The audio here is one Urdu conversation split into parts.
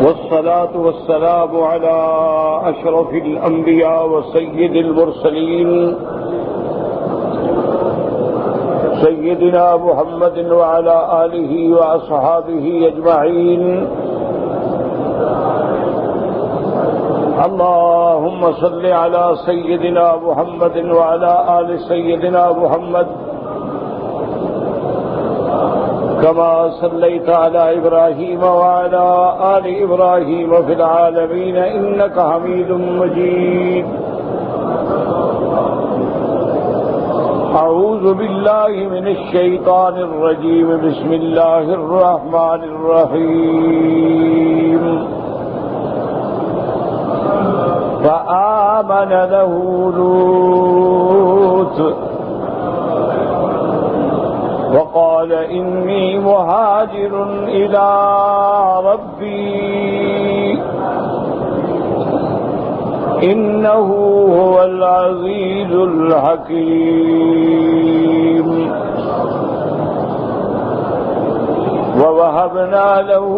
والصلاة والسلام على أشرف الأنبياء وسيد المرسلين سيدنا محمد وعلى آله وأصحابه أجمعين. اللهم صل على سيدنا محمد وعلى آل سيدنا محمد كما صليت على إبراهيم وعلى آل إبراهيم في العالمين إنك حميد مجيد. أعوذ بالله من الشيطان الرجيم. بسم الله الرحمن الرحيم. فآمن له لوط وقال إني مهاجر إلى ربي إنه هو العزيز الحكيم. ووهبنا له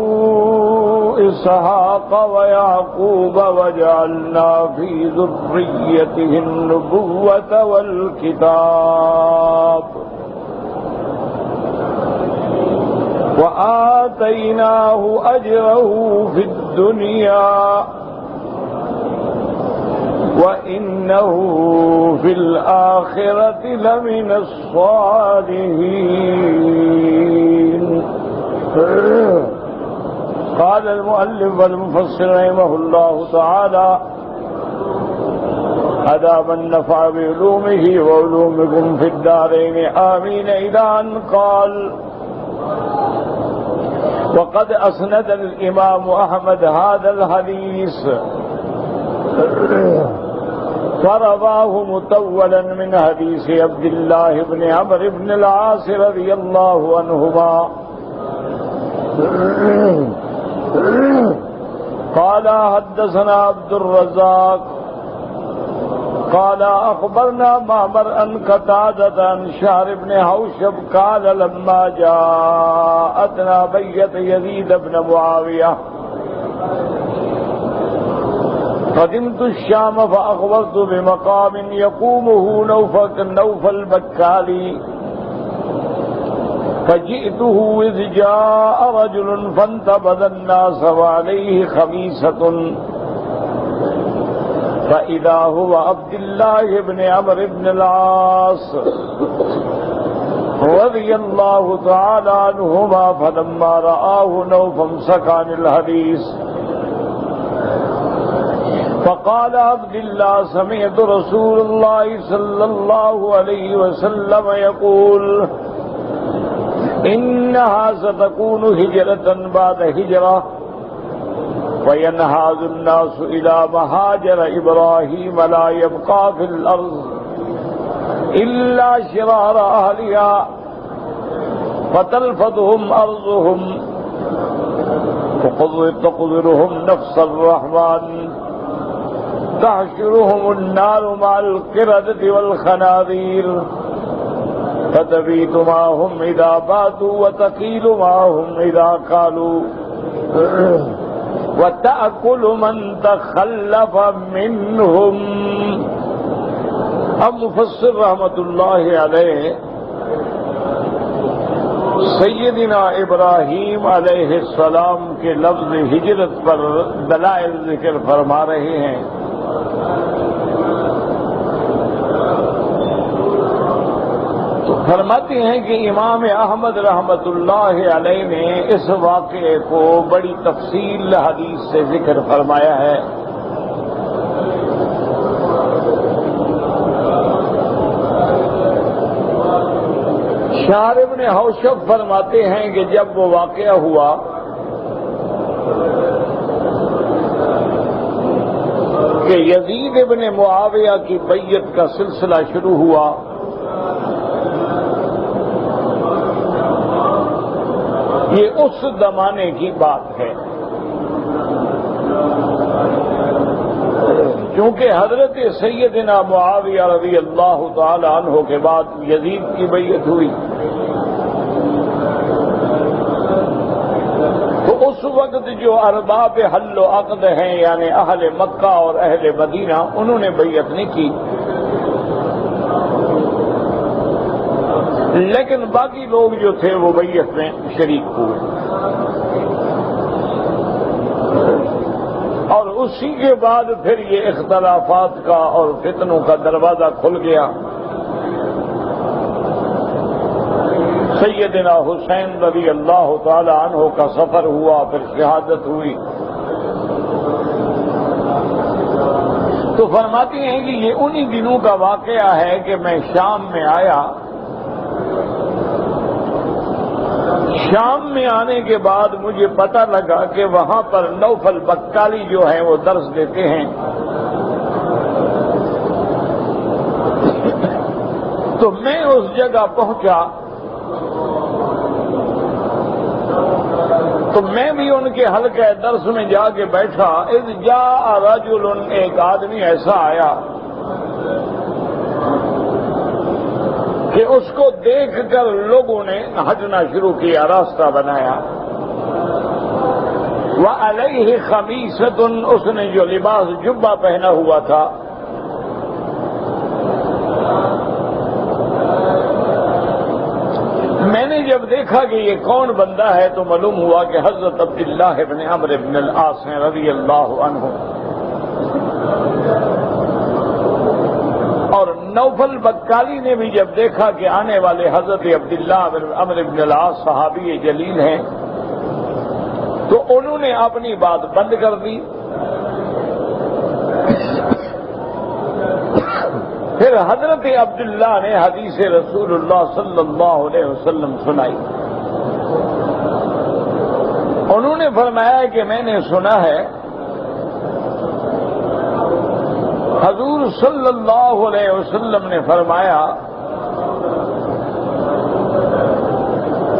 إسحاق ويعقوب وجعلنا في ذريته النبوة والكتاب وآتيناه أجره في الدنيا وإنه في الآخرة لمن الصالحين. قال المؤلف والمفسر رحمه الله تعالى: أدام النفع بعلومه وعلومكم في الدارين آمين. إلى أن قال: وقد أسند الإمام أحمد هذا الحديث فرواه مطولا من حديث عبد الله بن عمرو بن العاص رضي الله عنهما قال: حدثنا عبد الرزاق قال: أخبرنا معمر عن قتادة عن شهر بن حوشب قال: لما جاءتنا بيت يزيد بن معاوية قدمت الشام فأخبرت بمقام يقومه نوفل بكالي فجئته إذ جاء رجل فانتبذ الناس وعليه خميسة فإذا هو عبد الله بن عمرو بن العاص رضي الله تعالى عنهما. فلما رآه نوف امسك عن الحديث فقال عبد الله: سمعت رسول الله صلى الله عليه وسلم يقول: إنها ستكون هجرة بعد هجرة وينهاز الناس إلى مهاجر إبراهيم لا يبقى في الأرض إلا شرار أهلها فتلفظهم أرضهم تقذرهم نفس الرحمن تحشرهم النار مع القردة والخنازير فتبيت معهم إذا باتوا وتقيل معهم إذا قالوا وتأكل من تخلف منهم. اب مفسر رحمت اللہ علیہ سیدنا ابراہیم علیہ السلام کے لفظ ہجرت پر دلائل ذکر فرما رہے ہیں. فرماتے ہیں کہ امام احمد رحمت اللہ علیہ نے اس واقعے کو بڑی تفصیل حدیث سے ذکر فرمایا ہے. شعر ابن حوشب فرماتے ہیں کہ جب وہ واقعہ ہوا کہ یزید ابن معاویہ کی بیعت کا سلسلہ شروع ہوا یہ اس زمانے کی بات ہے. چونکہ حضرت سیدنا معاویہ رضی اللہ تعالی عنہ کے بعد یزید کی بیعت ہوئی تو اس اس وقت جو ارباب حل و عقد ہیں یعنی اہل مکہ اور اہل مدینہ انہوں نے بیعت نہیں کی، لیکن باقی لوگ جو تھے وہ بیعت میں شریک ہوئے، اور اسی کے بعد پھر یہ اختلافات کا اور فتنوں کا دروازہ کھل گیا۔ سیدنا حسین رضی اللہ تعالی عنہ کا سفر ہوا، پھر شہادت ہوئی، تو فرماتی ہیں کہ یہ انہی دنوں کا واقعہ ہے کہ میں شام میں آیا۔ شام میں آنے کے بعد مجھے پتہ لگا کہ وہاں پر نوفل بکالی جو ہیں وہ درس دیتے ہیں، تو میں اس جگہ پہنچا تو میں بھی ان کے حلقہ درس میں جا کے بیٹھا۔ اذ جاء رجل، ایک آدمی ایسا آیا کہ اس کو دیکھ کر لوگوں نے ہٹنا شروع کیا، راستہ بنایا۔ وعلیہ خمیصۃ، اس نے جو لباس جبہ پہنا ہوا تھا، میں نے جب دیکھا کہ یہ کون بندہ ہے تو معلوم ہوا کہ حضرت عبداللہ ابن عمرو بن العاص ہیں رضی اللہ عنہ۔ اور نوفل بکالی نے بھی جب دیکھا کہ آنے والے حضرت عبداللہ بن عمرو بن العاص صحابی جلیل ہیں تو انہوں نے اپنی بات بند کر دی۔ پھر حضرت عبداللہ نے حدیث رسول اللہ صلی اللہ علیہ وسلم سنائی۔ انہوں نے فرمایا کہ میں نے سنا ہے حضور صلی اللہ علیہ وسلم نے فرمایا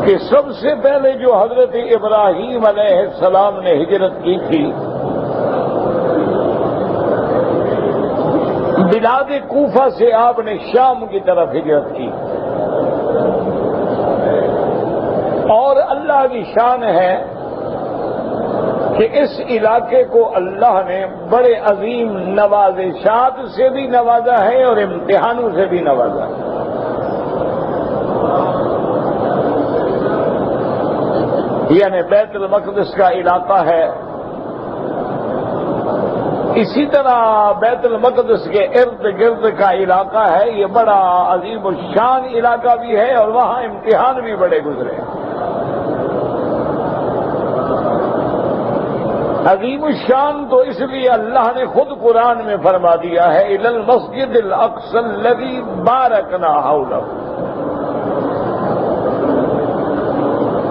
کہ سب سے پہلے جو حضرت ابراہیم علیہ السلام نے ہجرت کی تھی، بلاد کوفہ سے آپ نے شام کی طرف ہجرت کی، اور اللہ کی شان ہے کہ اس علاقے کو اللہ نے بڑے عظیم نوازشات سے بھی نوازا ہے اور امتحانوں سے بھی نوازا ہے۔ یعنی بیت المقدس کا علاقہ ہے، اسی طرح بیت المقدس کے ارد گرد کا علاقہ ہے، یہ بڑا عظیم الشان علاقہ بھی ہے اور وہاں امتحان بھی بڑے گزرے۔ عظیم الشان تو اس لیے اللہ نے خود قرآن میں فرما دیا ہے الی المسجد الاقصی الذی بارکنا حولہ،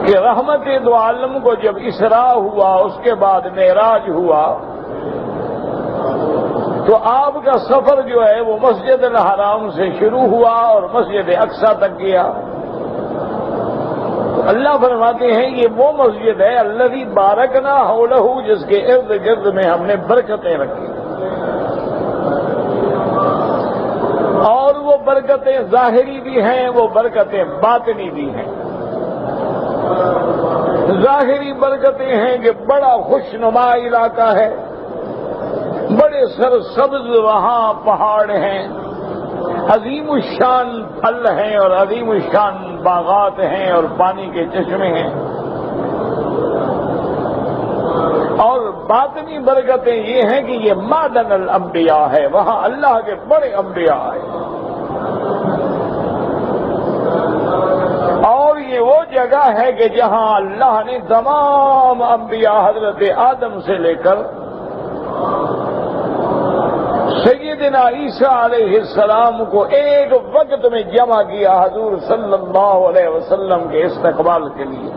کہ رحمت دو عالم کو جب اسراء ہوا اس کے بعد معراج ہوا تو آپ کا سفر جو ہے وہ مسجد الحرام سے شروع ہوا اور مسجد اقصی تک گیا۔ اللہ فرماتے ہیں یہ وہ مسجد ہے الذی بارکنا حولہ، جس کے ارد گرد میں ہم نے برکتیں رکھی، اور وہ برکتیں ظاہری بھی ہیں، وہ برکتیں باطنی بھی ہیں۔ ظاہری برکتیں ہیں کہ بڑا خوشنما علاقہ ہے، بڑے سرسبز وہاں پہاڑ ہیں، عظیم الشان پھل ہیں اور عظیم الشان باغات ہیں اور پانی کے چشمے ہیں، اور باطنی برکتیں یہ ہیں کہ یہ معدن الانبیاء ہے، وہاں اللہ کے بڑے انبیاء ہیں، اور یہ وہ جگہ ہے کہ جہاں اللہ نے تمام انبیاء حضرت آدم سے لے کر سیدنا عیسیٰ علیہ السلام کو ایک وقت میں جمع کیا حضور صلی اللہ علیہ وسلم کے استقبال کے لیے۔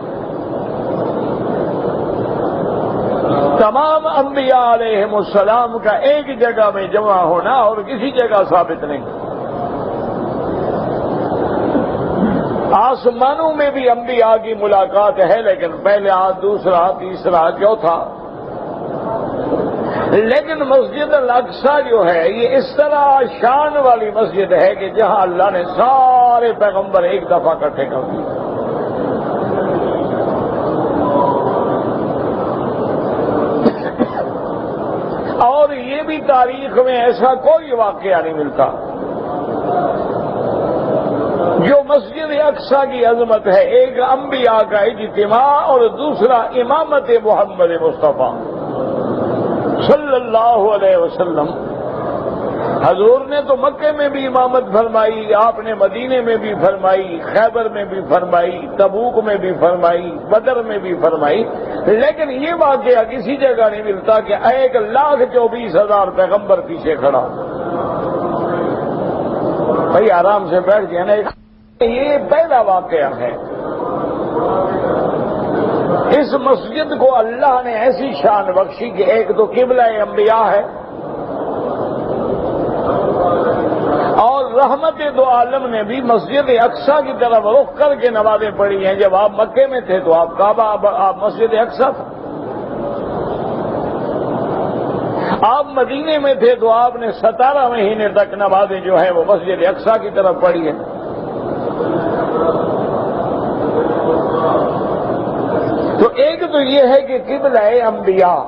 تمام انبیاء علیہم السلام کا ایک جگہ میں جمع ہونا اور کسی جگہ ثابت نہیں۔ آسمانوں میں بھی انبیاء کی ملاقات ہے، لیکن پہلا، دوسرا، تیسرا، چوتھا، لیکن مسجد الاقصی جو ہے یہ اس طرح شان والی مسجد ہے کہ جہاں اللہ نے سارے پیغمبر ایک دفعہ اکٹھے کر دیے۔ بھی تاریخ میں ایسا کوئی واقعہ نہیں ملتا جو مسجد اقصی کی عظمت ہے، ایک انبیاء کا اجتماع اور دوسرا امامت محمد مصطفیٰ صلی اللہ علیہ وسلم۔ حضور نے تو مکے میں بھی امامت فرمائی، آپ نے مدینے میں بھی فرمائی، خیبر میں بھی فرمائی، تبوک میں بھی فرمائی، بدر میں بھی فرمائی، لیکن یہ واقعہ کسی جگہ نہیں ملتا کہ 1,24,000 پیغمبر پیچھے کھڑا۔ بھائی آرام سے بیٹھ جائے نا، یہ پہلا واقعہ ہے۔ اس مسجد کو اللہ نے ایسی شان بخشی کہ ایک تو قبلہ انبیاء ہے اور رحمت دو عالم نے بھی مسجد اقصی کی طرف رخ کر کے نمازیں پڑھی ہیں۔ جب آپ مکے میں تھے تو آپ کعبہ، آپ مسجد اقصی تھا، آپ مدینے میں تھے تو آپ نے 17 مہینے تک نمازیں جو ہیں وہ مسجد اقصی کی طرف پڑھی ہیں۔ تو ایک تو یہ ہے کہ قبلہ انبیاء،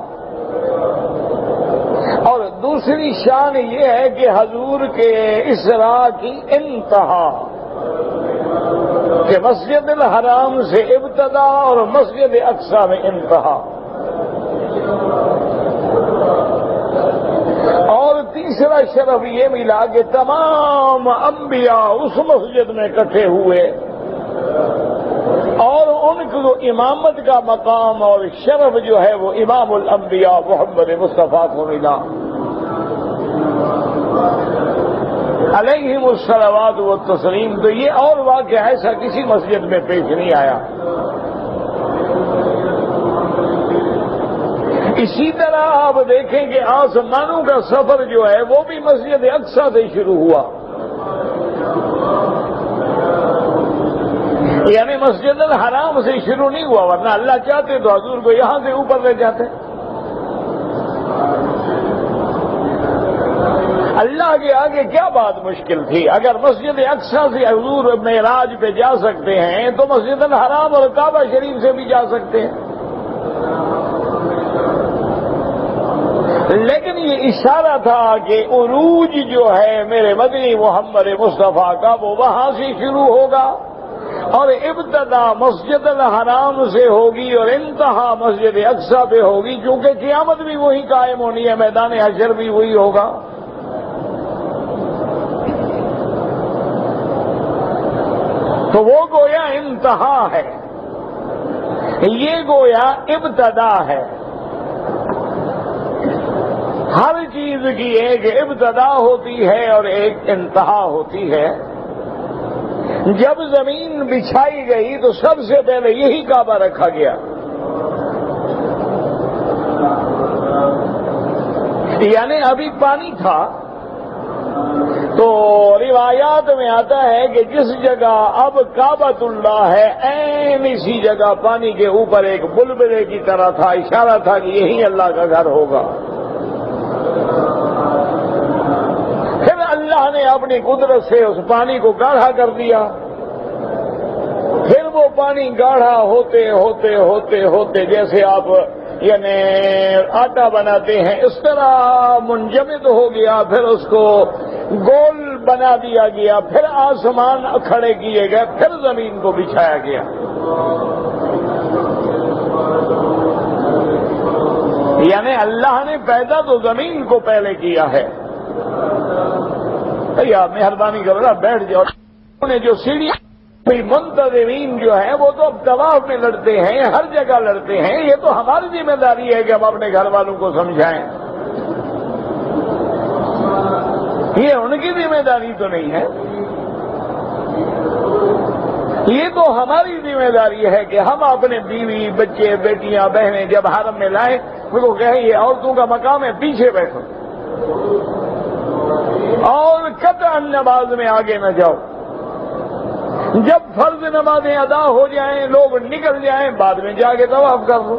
اور دوسری شان یہ ہے کہ حضور کے اسراء کی انتہا، کہ مسجد الحرام سے ابتدا اور مسجد اقصی میں انتہا، اور تیسرا شرف یہ ملا کہ تمام انبیاء اس مسجد میں اکٹھے ہوئے اور ان کو امامت کا مقام اور شرف جو ہے وہ امام الانبیاء محمد مصطفیٰ کو ملا علیہم الصلوات والتسلیم۔ تو یہ اور واقعہ ایسا کسی مسجد میں پیش نہیں آیا۔ اسی طرح آپ دیکھیں کہ آسمانوں کا سفر جو ہے وہ بھی مسجد اقصی سے شروع ہوا، یعنی مسجد الحرام سے شروع نہیں ہوا، ورنہ اللہ چاہتے تو حضور کو یہاں سے اوپر لے جاتے۔ اللہ کے آگے کیا بات مشکل تھی؟ اگر مسجد اقصی سے حضور معراج پہ جا سکتے ہیں تو مسجد الحرام اور کعبہ شریف سے بھی جا سکتے ہیں۔ لیکن یہ اشارہ تھا کہ عروج جو ہے میرے مدنی محمد مصطفیٰ کا وہ وہاں سے شروع ہوگا، اور ابتدا مسجد الحرام سے ہوگی اور انتہا مسجد اقصی پہ ہوگی، کیونکہ قیامت بھی وہی قائم ہونی ہے، میدان حشر بھی وہی ہوگا۔ تو وہ گویا انتہا ہے، یہ گویا ابتدا ہے۔ ہر چیز کی ایک ابتدا ہوتی ہے اور ایک انتہا ہوتی ہے۔ جب زمین بچھائی گئی تو سب سے پہلے یہی کعبہ رکھا گیا، یعنی ابھی پانی تھا۔ تو روایات میں آتا ہے کہ جس جگہ اب کعبۃ اللہ ہے عین اسی جگہ پانی کے اوپر ایک بلبلے کی طرح تھا، اشارہ تھا کہ یہی اللہ کا گھر ہوگا۔ پھر اللہ نے اپنی قدرت سے اس پانی کو گاڑھا کر دیا، پھر وہ پانی گاڑھا ہوتے ہوتے ہوتے ہوتے جیسے آپ یعنی آٹا بناتے ہیں اس طرح منجمد ہو گیا، پھر اس کو گول بنا دیا گیا، پھر آسمان کھڑے کیے گئے، پھر زمین کو بچھایا گیا۔ یعنی اللہ نے پیدا تو زمین کو پہلے کیا ہے۔ آپ مہربانی کرو نا بیٹھ جاؤ۔ انہوں نے جو سیڑھی منتظرین جو ہیں وہ تو اب طواف میں لڑتے ہیں، ہر جگہ لڑتے ہیں، یہ تو ہماری ذمہ داری ہے کہ ہم اپنے گھر والوں کو سمجھائیں، یہ ان کی ذمہ داری تو نہیں ہے، یہ تو ہماری ذمہ داری ہے کہ ہم اپنے بیوی بچے بیٹیاں بہنیں جب حرم میں لائیں ان کو کہیں یہ عورتوں کا مقام ہے، پیچھے بیٹھو اور قطعا نماز میں آگے نہ جاؤ۔ جب فرض نمازیں ادا ہو جائیں لوگ نکل جائیں، بعد میں جا کے طواف کر لو۔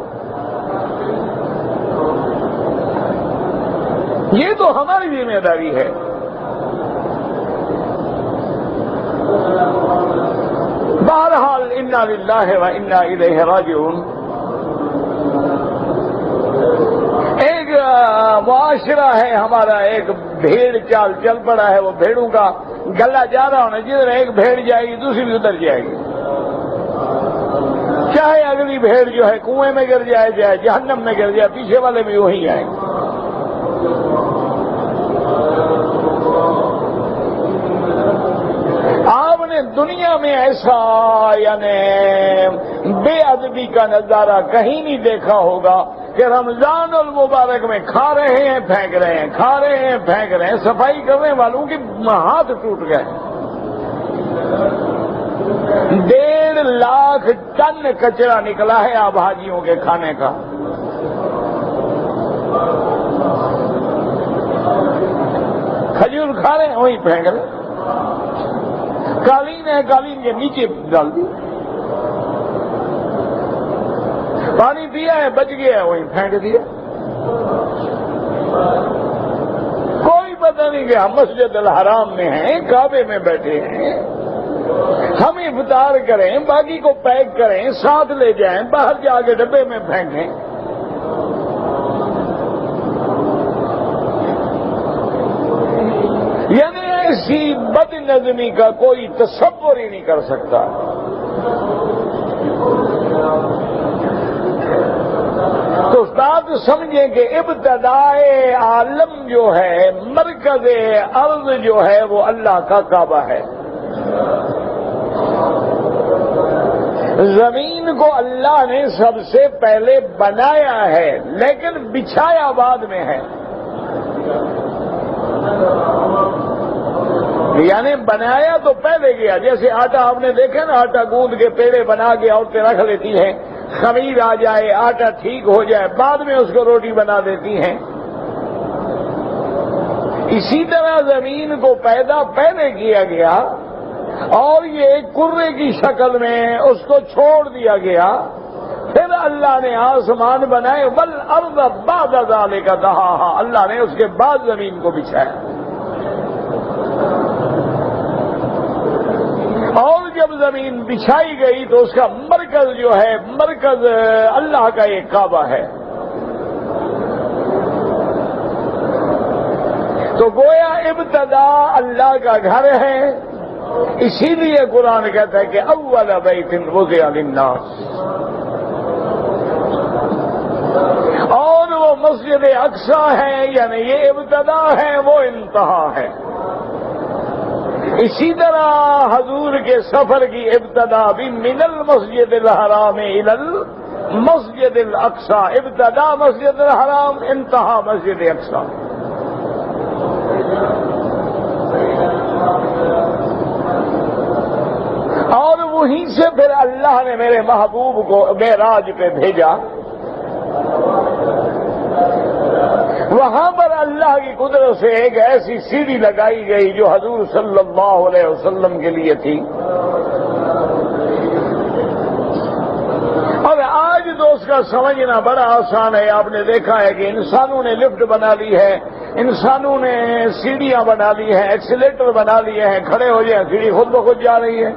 یہ تو ہماری ذمہ داری ہے۔ بہرحال انا للہ و انا الیہ راجعون۔ ایک معاشرہ ہے ہمارا ایک بھیڑ چال چل پڑا ہے، وہ بھیڑوں کا گلا جا رہا ہونا، جدھر ایک بھیڑ جائے گی دوسری بھی ادھر جائے گی، چاہے اگلی بھیڑ جو ہے کنویں میں گر جائے، جائے جہنم میں گر جائے، پیچھے والے بھی وہی آئیں گے۔ آپ نے دنیا میں ایسا یعنی بے ادبی کا نظارہ کہیں نہیں دیکھا ہوگا کہ رمضان المبارک میں کھا رہے ہیں پھینک رہے ہیں، کھا رہے ہیں پھینک رہے ہیں، صفائی کرنے والوں کے ہاتھ ٹوٹ گئے۔ 1.5 لاکھ ٹن کچرا نکلا ہے آپ حاجیوں کے کھانے کا۔ کھجور کھا رہے ہیں وہیں پھینک رہے ہیں، قالین ہے قالین کے نیچے ڈال دی، پانی پیا ہے بچ گیا ہے وہیں پھینک دیا۔ کوئی پتہ نہیں کہ ہم مسجد الحرام میں ہیں، کعبے میں بیٹھے ہیں، ہم افطار کریں، باقی کو پیک کریں، ساتھ لے جائیں، باہر جا کے ڈبے میں پھینکیں۔ یعنی ایسی بد نظمی کا کوئی تصور ہی نہیں کر سکتا۔ تو استاد سمجھیں کہ ابتدائے عالم جو ہے، مرکز ارض جو ہے وہ اللہ کا کعبہ ہے۔ زمین کو اللہ نے سب سے پہلے بنایا ہے لیکن بچھایا بعد میں ہے، یعنی بنایا تو پہلے گیا۔ جیسے آٹا آپ نے دیکھا نا، آٹا گوندھ کے پیڑے بنا کے عورتیں رکھ لیتی ہیں، خمیر آ جائے، آٹا ٹھیک ہو جائے، بعد میں اس کو روٹی بنا دیتی ہیں۔ اسی طرح زمین کو پیدا پہلے کیا گیا اور یہ ایک کرے کی شکل میں اس کو چھوڑ دیا گیا، پھر اللہ نے آسمان بنائے، والارض بعد ذلک دحاہا، اللہ نے اس کے بعد زمین کو بچھایا۔ اور جب زمین بچھائی گئی تو اس کا مرکز جو ہے، مرکز اللہ کا ایک کعبہ ہے۔ تو گویا ابتدا اللہ کا گھر ہے، اسی لیے قرآن کہتا ہے کہ اول بیت وضع للناس، اور وہ مسجد اقصی ہے، یعنی یہ ابتدا ہے وہ انتہا ہے۔ اسی طرح حضور کے سفر کی ابتدا بھی من المسجد الحرام الى المسجد الاقصی، ابتدا مسجد الحرام، انتہا مسجد اقصی۔ اور وہیں سے پھر اللہ نے میرے محبوب کو معراج پہ بھیجا، وہاں پر اللہ کی قدرت سے ایک ایسی سیڑھی لگائی گئی جو حضور صلی اللہ علیہ وسلم کے لیے تھی۔ اور آج تو اس کا سمجھنا بڑا آسان ہے۔ آپ نے دیکھا ہے کہ انسانوں نے لفٹ بنا لی ہے، انسانوں نے سیڑھیاں بنا لی ہیں، ایکسیلیٹر بنا لیے ہیں، کھڑے ہو جائیں سیڑھی خود بخود جا رہی ہے۔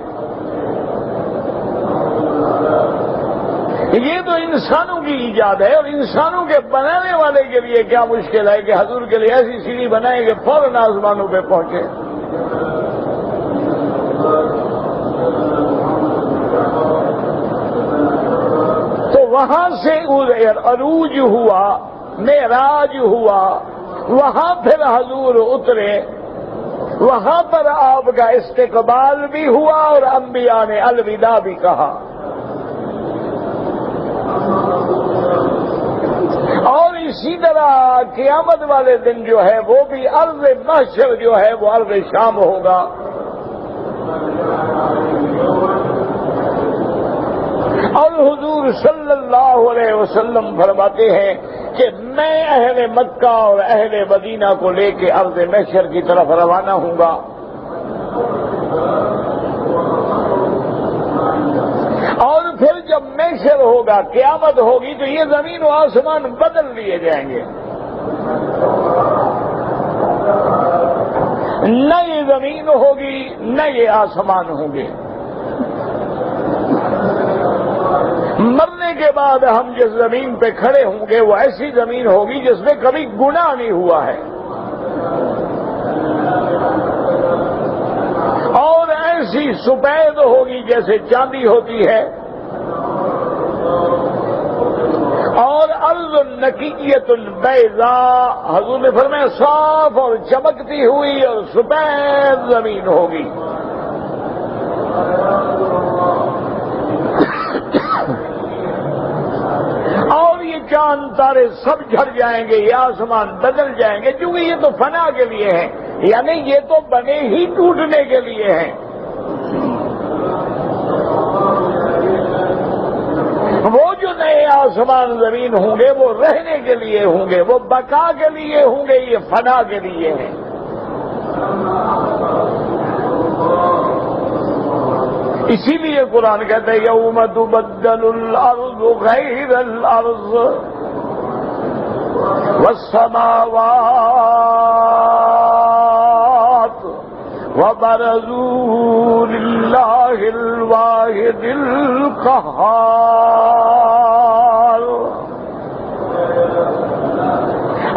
یہ تو انسانوں کی ایجاد ہے، اور انسانوں کے بنانے والے کے لیے کیا مشکل ہے کہ حضور کے لیے ایسی سیڑھی بنائیں کہ فوراً آسمانوں پہ پہنچے۔ تو وہاں سے عروج ہوا، معراج ہوا، وہاں پھر حضور اترے، وہاں پر آپ کا استقبال بھی ہوا اور انبیاء نے الوداع بھی کہا۔ اور اسی طرح قیامت والے دن جو ہے وہ بھی ارض محشر جو ہے وہ ارض شام ہوگا۔ اور حضور صلی اللہ علیہ وسلم فرماتے ہیں کہ میں اہل مکہ اور اہل مدینہ کو لے کے ارض محشر کی طرف روانہ ہوں گا، اور پھر جب محشر ہوگا، قیامت ہوگی، تو یہ زمین و آسمان بدل لیے جائیں گے، نہ یہ زمین ہوگی نہ یہ آسمان ہوں گے۔ مرنے مرنے کے بعد ہم جس زمین پہ کھڑے ہوں گے وہ ایسی زمین ہوگی جس میں کبھی گناہ نہیں ہوا ہے، اور ایسی سفید ہوگی جیسے چاندی ہوتی ہے، اور ارض نقیۃ بیضاء، حضور نے فرمایا صاف اور چمکتی ہوئی اور سفید زمین ہوگی۔ اور یہ چاند تارے سب جھڑ جائیں گے، یہ آسمان بدل جائیں گے، کیونکہ یہ تو فنا کے لیے ہیں، یعنی یہ تو بنے ہی ٹوٹنے کے لیے ہیں۔ وہ جو نئے آسمان زمین ہوں گے وہ رہنے کے لیے ہوں گے، وہ بقا کے لیے ہوں گے، یہ فنا کے لیے ہیں۔ اسی لیے قرآن کہتے ہیں یوم تبدل الارض غیر الارض والسماوات وبرزوا للہ الواحد القہار۔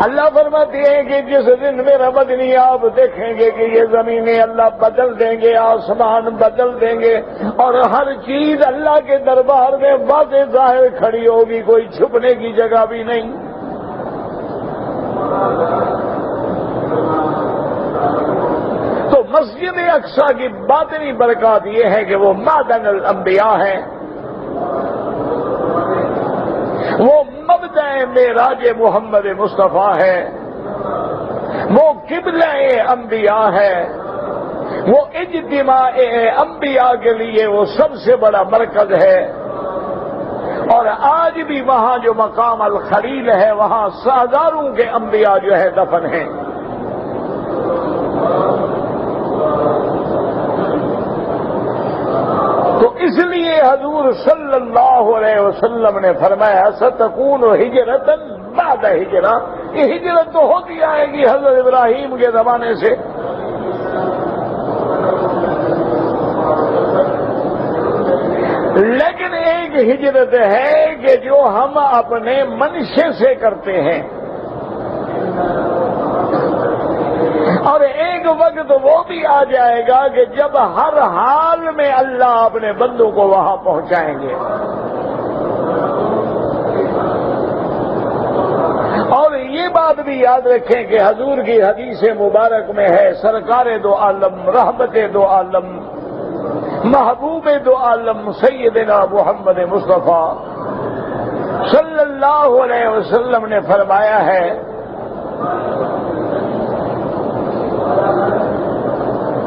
اللہ فرماتے ہیں کہ جس دن میرا مدنی آپ دیکھیں گے کہ یہ زمینیں اللہ بدل دیں گے، آسمان بدل دیں گے، اور ہر چیز اللہ کے دربار میں واضح ظاہر کھڑی ہوگی، کوئی چھپنے کی جگہ بھی نہیں۔ تو مسجد اقصی کی باطنی برکات یہ ہے کہ وہ معدن الانبیاء ہے، وہ مبدأ معراج محمد مصطفیٰ ہے، وہ قبلہ انبیاء ہے، وہ اجتماع انبیاء کے لیے وہ سب سے بڑا مرکز ہے۔ اور آج بھی وہاں جو مقام الخلیل ہے وہاں ہزاروں کے انبیاء جو ہے دفن ہیں۔ تو اس لیے حضور صلی اللہ علیہ وسلم نے فرمایا ستکون ہجرتاً بعد ہجرہ، یہ ہجرت تو ہوتی آئے گی حضرت ابراہیم کے زمانے سے، لیکن ایک ہجرت ہے کہ جو ہم اپنے منشے سے کرتے ہیں، اور ایک وقت وہ بھی آ جائے گا کہ جب ہر حال میں اللہ اپنے بندوں کو وہاں پہنچائیں گے۔ اور یہ بات بھی یاد رکھیں کہ حضور کی حدیث مبارک میں ہے سرکار دو عالم، رحمت دو عالم، محبوب دو عالم سیدنا محمد مصطفیٰ صلی اللہ علیہ وسلم نے فرمایا ہے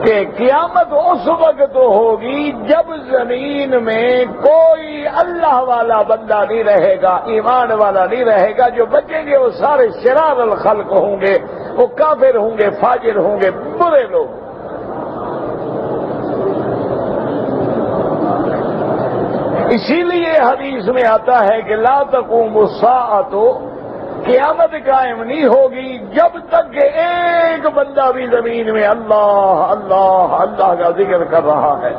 کہ قیامت اس وقت ہوگی جب زمین میں کوئی اللہ والا بندہ نہیں رہے گا، ایمان والا نہیں رہے گا، جو بچیں گے وہ سارے شرار الخلق ہوں گے، وہ کافر ہوں گے، فاجر ہوں گے، برے لوگ۔ اسی لیے حدیث میں آتا ہے کہ لا تقوم الساعۃ، قیامت قائم نہیں ہوگی جب تک کہ ایک بندہ بھی زمین میں اللہ اللہ اللہ کا ذکر کر رہا ہے۔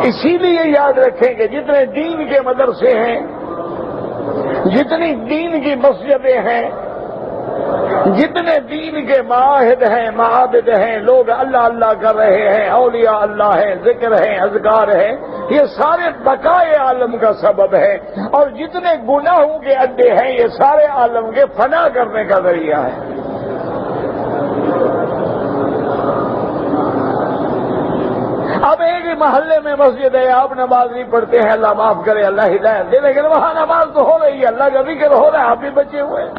اسی لیے یاد رکھیں کہ جتنے دین کے مدرسے ہیں، جتنی دین کی مسجدیں ہیں، جتنے دین کے معاہد ہیں، معابد ہیں، لوگ اللہ اللہ کر رہے ہیں، اولیاء اللہ ہیں، ذکر ہیں، اذکار ہیں، یہ سارے بقائے عالم کا سبب ہے، اور جتنے گناہوں کے اڈے ہیں یہ سارے عالم کے فنا کرنے کا ذریعہ ہے۔ اب ایک محلے میں مسجد ہے، آپ نماز نہیں پڑھتے ہیں، اللہ معاف کرے، اللہ ہدایت دے، لیکن وہاں نماز تو ہو رہی ہے، اللہ کا ذکر ہو رہا ہے، آپ بھی بچے ہوئے ہیں۔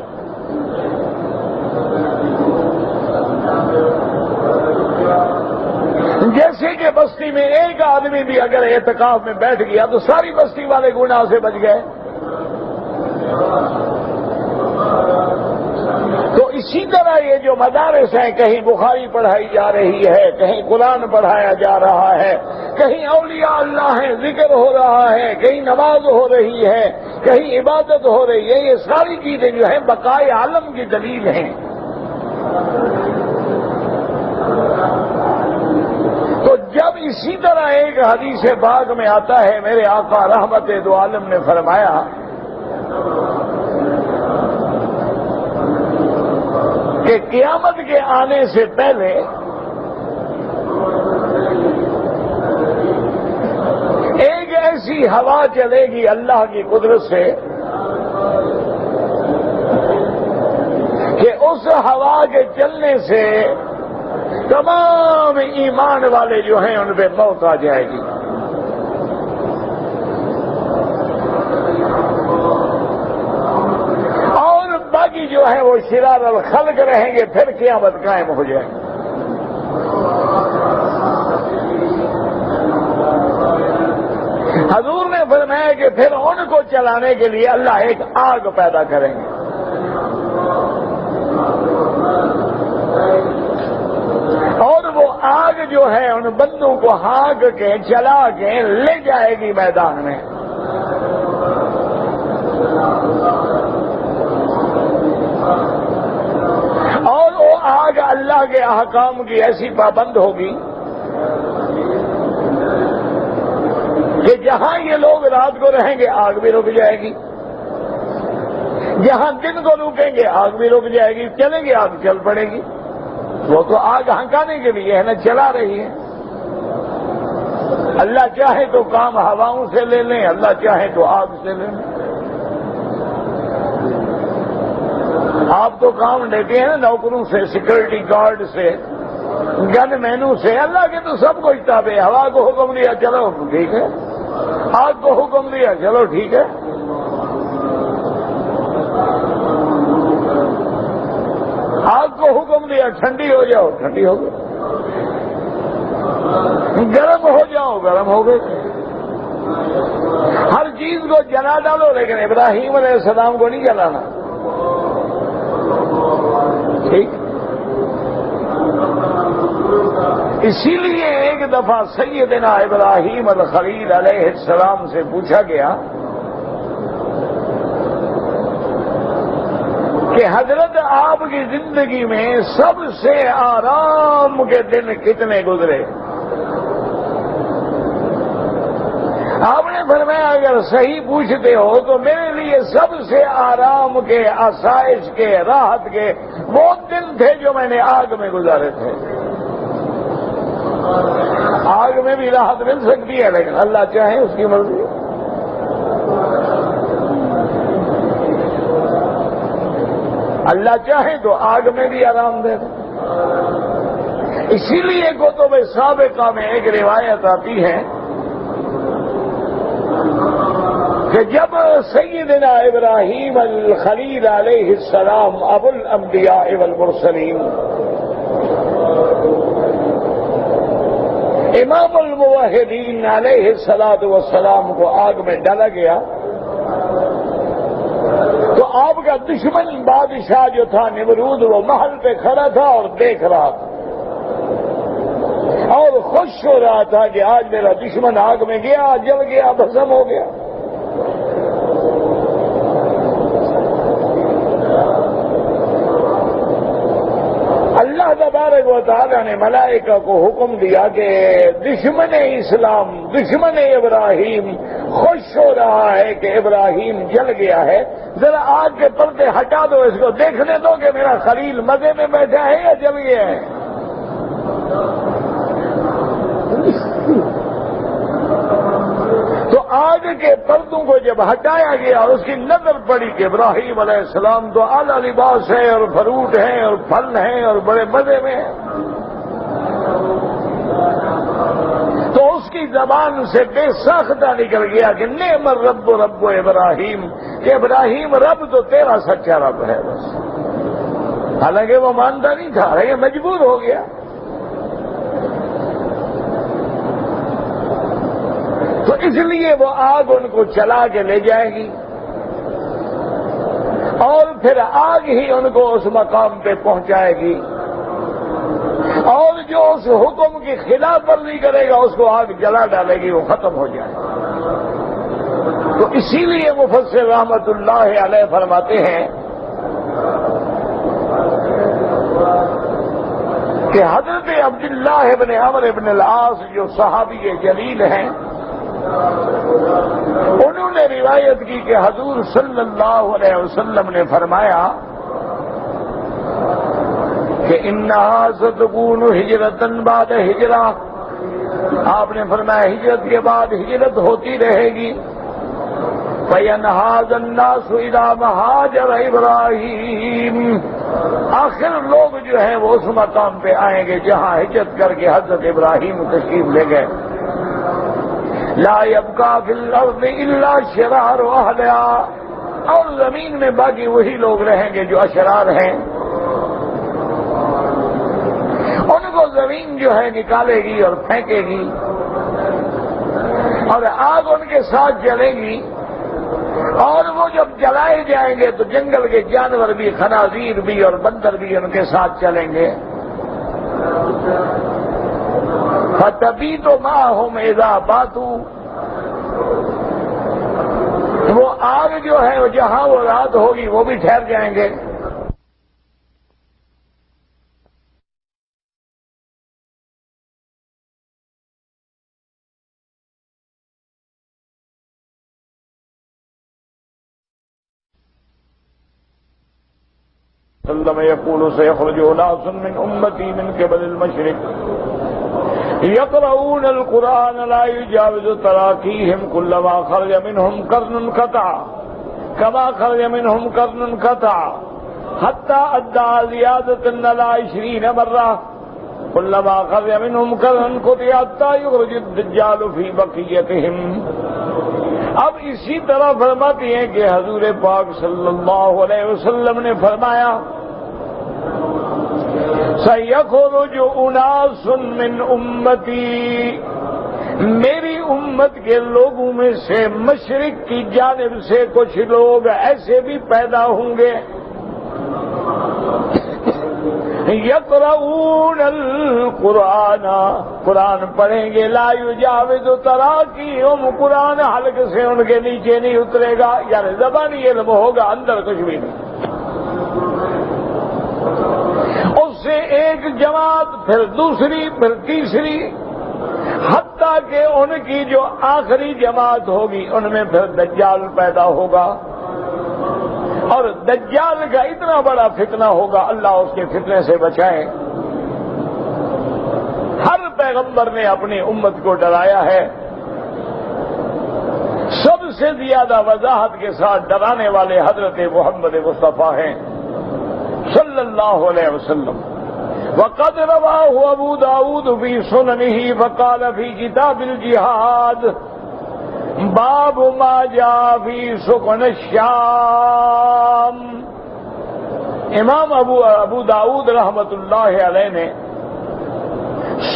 جیسے کہ بستی میں ایک آدمی بھی اگر اعتکاف میں بیٹھ گیا تو ساری بستی والے گناہ سے بچ گئے۔ تو اسی طرح یہ جو مدارس ہیں، کہیں بخاری پڑھائی جا رہی ہے، کہیں قرآن پڑھایا جا رہا ہے، کہیں اولیاء اللہ ہیں، ذکر ہو رہا ہے، کہیں نماز ہو رہی ہے، کہیں عبادت ہو رہی ہے، یہ ساری چیزیں جو ہیں بقائے عالم کی دلیل ہیں۔ تو جب اس اسی طرح ایک حدیث پاک میں آتا ہے، میرے آقا رحمت دو عالم نے فرمایا کہ قیامت کے آنے سے پہلے ایک ایسی ہوا چلے گی اللہ کی قدرت سے کہ اس ہوا کے چلنے سے تمام ایمان والے جو ہیں ان پہ موت آ جائے گی. اور باقی جو ہے وہ شرار الخلق رہیں گے، پھر قیامت قائم ہو جائے گی. حضور نے فرمایا کہ پھر ان کو چلانے کے لیے اللہ ایک آگ پیدا کریں گے. اور وہ آگ جو ہے ان بندوں کو ہانک کے چلا کے لے جائے گی میدان میں. اور وہ آگ اللہ کے احکام کی ایسی پابند ہوگی کہ جہاں یہ لوگ رات کو رہیں گے آگ بھی رک جائے گی، جہاں دن کو رکیں گے آگ بھی رک جائے گی، چلیں گے آگ چل پڑے گی. وہ تو آگ ہنکانے کے لیے ہے نا، چلا رہی ہے. اللہ چاہے تو کام ہواؤں سے لے لیں، اللہ چاہے تو آگ سے لے لیں. آپ تو کام لیتے ہیں نا نوکروں سے، سیکورٹی گارڈ سے، گن مینوں سے. اللہ کے تو سب کچھ تابع. ہوا کو حکم دیا چلو ٹھیک ہے، آگ کو حکم دیا چلو ٹھیک ہے. آگ کو حکم دیا ٹھنڈی ہو جاؤ ٹھنڈی ہو گئی، گرم ہو جاؤ گرم ہو گئی. ہر چیز کو جلا ڈالو لیکن ابراہیم علیہ السلام کو نہیں جلانا. ٹھیک. اسی لیے ایک دفعہ سیدنا ابراہیم الخلیل علیہ السلام سے پوچھا گیا کہ حضرت آپ کی زندگی میں سب سے آرام کے دن کتنے گزرے؟ آپ نے فرمایا اگر صحیح پوچھتے ہو تو میرے لیے سب سے آرام کے، آسائش کے، راحت کے وہ دن تھے جو میں نے آگ میں گزارے تھے. آگ میں بھی راحت مل سکتی ہے لیکن اللہ چاہے اس کی مرضی. اللہ چاہے تو آگ میں بھی آرام دے دے. اسی لیے کتب سابقہ میں ایک روایت آتی ہے کہ جب سیدنا ابراہیم الخلیل علیہ السلام ابو الانبیاء والمرسلین امام الموحدین علیہ الصلوۃ والسلام کو آگ میں ڈالا گیا تو آپ کا دشمن بادشاہ جو تھا نمرود وہ محل پہ کھڑا تھا اور دیکھ رہا تھا اور خوش ہو رہا تھا کہ آج میرا دشمن آگ میں گیا، جل گیا، بھسم ہو گیا. اللہ تبارک و تعالی نے ملائکہ کو حکم دیا کہ دشمن اسلام، دشمن ابراہیم خوش ہو رہا ہے کہ ابراہیم جل گیا ہے، ذرا آگ کے پردے ہٹا دو، اس کو دیکھنے دو کہ میرا خلیل مزے میں بیٹھا ہے یا جل گیا ہے. تو آگ کے پردوں کو جب ہٹایا گیا اور اس کی نظر پڑی کہ ابراہیم علیہ السلام تو اعلیٰ لباس ہے اور فروٹ ہیں اور پھل ہیں اور بڑے مزے میں ہیں، تو اس کی زبان سے بے ساختہ نکل گیا کہ نعم الرب رب ابراہیم، کہ ابراہیم رب تو تیرا سچا رب ہے بس. حالانکہ وہ مانتا نہیں تھا، یہ مجبور ہو گیا. تو اس لیے وہ آگ ان کو چلا کے لے جائے گی اور پھر آگ ہی ان کو اس مقام پہ پہنچائے گی اور جو اس حکم کی خلاف ورزی کرے گا اس کو آگ جلا ڈالے گی، وہ ختم ہو جائے. تو اسی لیے مفسر رحمت اللہ علیہ فرماتے ہیں کہ حضرت عبداللہ ابن عمرو ابن العاص جو صحابی جلیل ہیں، انہوں نے روایت کی کہ حضور صلی اللہ علیہ وسلم نے فرمایا کہ انہا ستکون ہجرتن بعد ہجرہ، آپ نے فرمایا ہجرت کے بعد ہجرت ہوتی رہے گی، فَيَنْهَازَ النَّاسُ إِلَىٰ مَهَاجَرَ إِبْرَاهِيمَ، آخر لوگ جو ہیں وہ اس مقام پہ آئیں گے جہاں ہجرت کر کے حضرت ابراہیم تشریف لے گئے، لا يبقى في الارض الا شرار اهلها، اور زمین میں باقی وہی لوگ رہیں گے جو اشرار ہیں، ان کو زمین جو ہے نکالے گی اور پھینکے گی، اور آگ ان کے ساتھ جلے گی، اور وہ جب جلائے جائیں گے تو جنگل کے جانور بھی، خنازیر بھی اور بندر بھی ان کے ساتھ چلیں گے، فَتَبِيتُ مَعَهُمْ إِذَا بَاتُوا، وہ آگ جو ہے جہاں وہ رات ہوگی وہ بھی ٹھہر جائیں گے۔ وسلم يقول سيخرج ناس من أمتي من قبل المشرق يقرؤون القرآن لا يجاوز تراقيهم كلما خرج منهم قرن قطع كما خرج منهم قرن قطع حتى أدى زيادة على 20 مرة كلما خرج منهم قرن قطع حتى يخرج الدجال في بقيتهم۔ اب اسی طرح فرماتی ہیں کہ حضور پاک صلی اللہ علیہ وسلم نے فرمایا سَيَخْرُجُ أُنَاسٌ مِّنْ أُمَّتِي، میری امت کے لوگوں میں سے مشرق کی جانب سے کچھ لوگ ایسے بھی پیدا ہوں گے یقرؤون القرآن، قرآن پڑھیں گے، لا یجاوز تراقیہم، قرآن حلق سے ان کے نیچے نہیں اترے گا، یعنی زبانی علم ہوگا، اندر کچھ بھی نہیں۔ اس سے ایک جماعت، پھر دوسری، پھر تیسری، حتیٰ کہ ان کی جو آخری جماعت ہوگی ان میں پھر دجال پیدا ہوگا، اور دجال کا اتنا بڑا فتنہ ہوگا، اللہ اس کے فتنے سے بچائے۔ ہر پیغمبر نے اپنی امت کو ڈرایا ہے، سب سے زیادہ وضاحت کے ساتھ ڈرانے والے حضرت محمد مصطفیٰ ہیں صلی اللہ علیہ وسلم۔ وقد رواه ابو داود في سننه فقال في كتاب الجهاد باب ما جاء في سكن الشام، امام ابو داود رحمت اللہ علیہ نے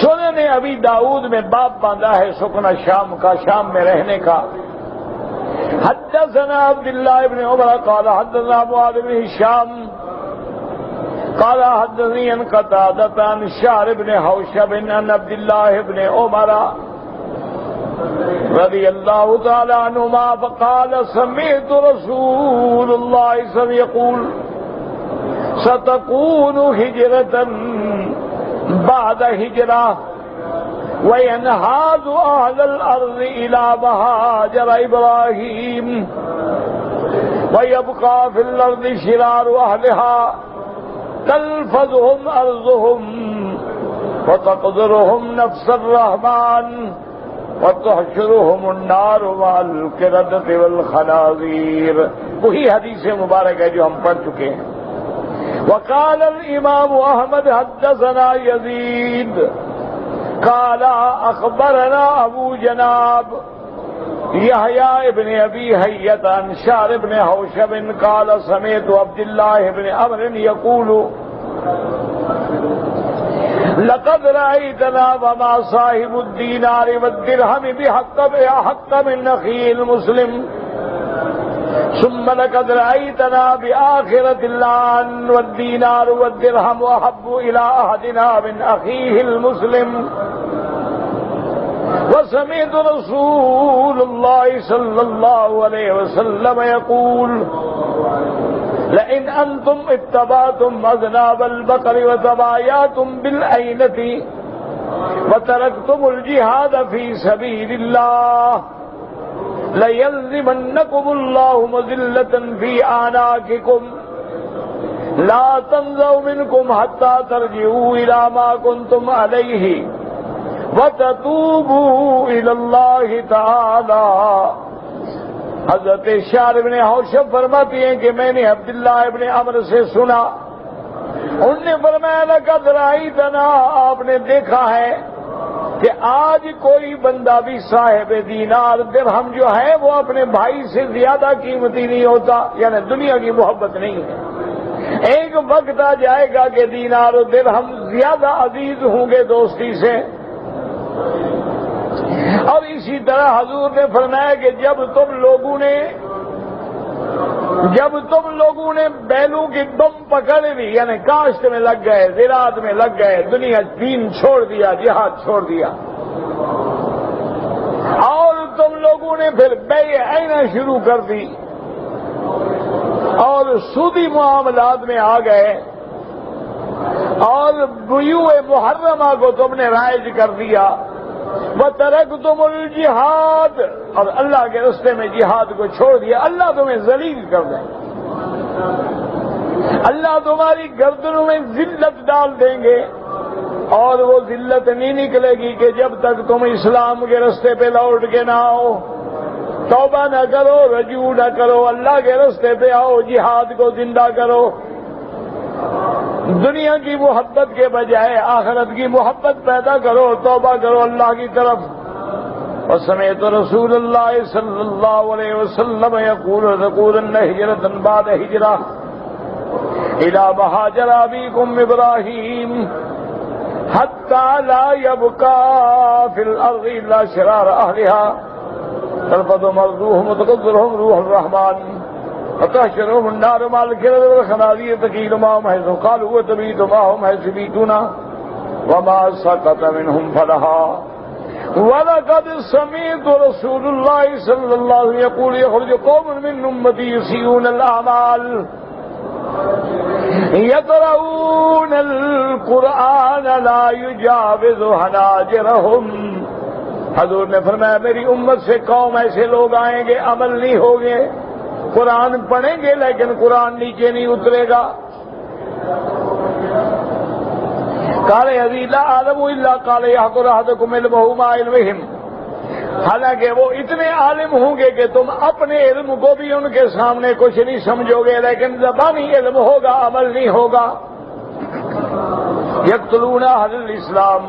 سنن ابی داود میں باب باندھا ہے سکن الشام کا، شام میں رہنے کا۔ حدثنا عبداللہ ابن عمر قال حدثنا معاذ بن هشام قال حدثني عن قتادة عن شعر بن حوشب عن عبد الله بن عمر رضی اللہ تعالی عنہما فقال سمعت رسول اللہ صلی اللہ علیہ وسلم يقول ستكون هجرة بعد هجرة وينهاز أهل الأرض إلى مهاجر إبراهيم ويبقى في الأرض شرار أهلها تلفظهم أرضهم وتقدرهم نفس الرحمن وتحشرهم النار مع القردة والخنازير، وہی حدیث مبارک ہے جو ہم پڑھ چکے ہیں۔ وقال الامام احمد حدثنا يزيد قال اخبرنا ابو جناب يحيى ابن ابي حية عن شعر بن حوشب قال سمعت عبد الله بن عمرو يقول لقد رأيتنا وما صاحب الدينار والدرهم بحق من أخيه المسلم ثم لقد رأيتنا بآخرة اللعن والدينار والدرهم أحب إلى أحدنا من أخيه المسلم وسمعت رسول الله صلى الله عليه وسلم يقول لئن انتم اتبعتم اذناب البقر وتبايعتم بالعينة وتركتم الجهاد في سبيل الله ليلزمنكم الله مذلة في أعناقكم لا تنزوا منكم حتى ترجعوا إلى ما كنتم عليه وتتوبوا إلى الله تعالى. حضرت شعر ابن حوشب فرماتی ہیں کہ میں نے عبداللہ ابن عمرو سے سنا، انہوں نے فرمایا لقد رأیتنا، آپ نے دیکھا ہے کہ آج کوئی بندہ بھی صاحب دینار درہم جو ہے وہ اپنے بھائی سے زیادہ قیمتی نہیں ہوتا، یعنی دنیا کی محبت نہیں ہے. ایک وقت آ جائے گا کہ دینار و درہم زیادہ عزیز ہوں گے دوستی سے. اور اسی طرح حضور نے فرمایا کہ جب تم لوگوں نے بیلوں کی دم پکڑ لی، یعنی کاشت میں لگ گئے، زراعت میں لگ گئے، دنیا دین چھوڑ دیا، جہاد چھوڑ دیا، اور تم لوگوں نے پھر بیع عینہ شروع کر دی اور سودی معاملات میں آ گئے اور بیوع محرمہ کو تم نے رائج کر دیا، وَتَرَكْتُمُ الْجِهَادَ، اور اللہ کے راستے میں جہاد کو چھوڑ دیا، اللہ تمہیں ذلیل کر دیں، اللہ تمہاری گردنوں میں ذلت ڈال دیں گے. اور وہ ذلت نہیں نکلے گی کہ جب تک تم اسلام کے راستے پہ لوٹ کے نہ آؤ، توبہ نہ کرو، رجوع نہ کرو، اللہ کے راستے پہ آؤ، جہاد کو زندہ کرو. دنیا کی محبت کے بجائے آخرت کی محبت پیدا کرو، توبہ کرو اللہ کی طرف. وسمعت رسول اللہ صلی اللہ علیہ وسلم یقول تکونن ہجرۃ بعد ہجرہ الی مہاجر ابیکم ابراہیم حتی لا یبقى فی الارض الا شرار اہلها تلفظ مرضوهم وتقدرهم روح الرحمن وتحشرهم النار مع الكلاب والخنازير تكيل معهم حيث قالوا وتبيت معهم حيث يبيتون وما سقط منهم فلها. ولقد سمعت رسول الله صلى الله عليه وسلم يقول يخرج قوم من امتي يسيئون الاعمال يقرؤون القرآن لا يجاوز حناجرهم. حضور نے فرمایا میری امت سے قوم ایسے لوگ آئیں گے، عمل نہیں ہوگے، قرآن پڑھیں گے لیکن قرآن نیچے نہیں اترے گا. قال الذي لا اعلم الا قال يحقر احدكم علمه مع علمهم. حالانکہ وہ اتنے عالم ہوں گے کہ تم اپنے علم کو بھی ان کے سامنے کچھ نہیں سمجھو گے، لیکن زبانی علم ہوگا، عمل نہیں ہوگا. يقتلون اهل الاسلام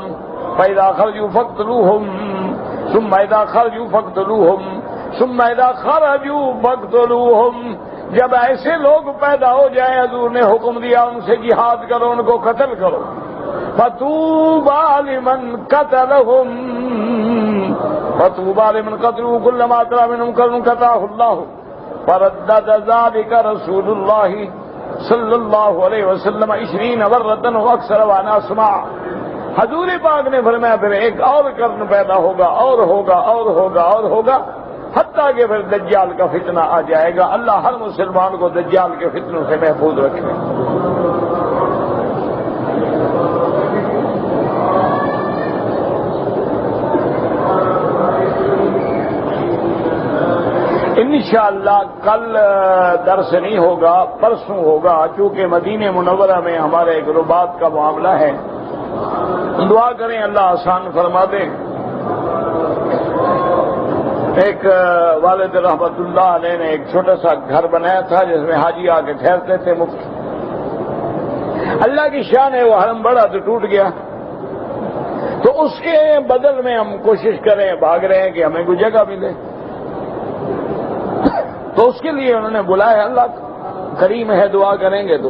فاذا خرجوا فاقتلوهم ثم اذا خرجوا فاقتلوهم ثم اذا خرجوا فاقتلوهم. جب ایسے لوگ پیدا ہو جائیں حضور نے حکم دیا ان سے جہاد کرو، ان کو قتل کرو. فطوبى لمن قتلهم فطوبى لمن قتلوا كلما ترى منهم قرن قطعه الله. فردد ذلك رسول الله صلی اللہ علیہ وسلم 20 مرة واکثر وانا اسمع. حضور پاک نے فرمایا پھر ایک اور قرن پیدا ہوگا اور ہوگا اور ہوگا اور ہوگا، حتیٰ کہ پھر دجال کا فتنہ آ جائے گا. اللہ ہر مسلمان کو دجال کے فتنوں سے محفوظ رکھے. انشاءاللہ کل درس نہیں ہوگا، پرسوں ہوگا، چونکہ مدینہ منورہ میں ہمارے ایک رباط کا معاملہ ہے. دعا کریں اللہ آسان فرما دے. ایک والد رحمت اللہ علیہ نے ایک چھوٹا سا گھر بنایا تھا جس میں حاجی آ کے ٹھہرتے تھے مفت. اللہ کی شان ہے وہ حرم بڑا تو ٹوٹ گیا، تو اس کے بدل میں ہم کوشش کریں، بھاگ رہے ہیں کہ ہمیں کوئی جگہ ملے. تو اس کے لیے انہوں نے بلایا، اللہ کریم ہے دعا کریں گے تو.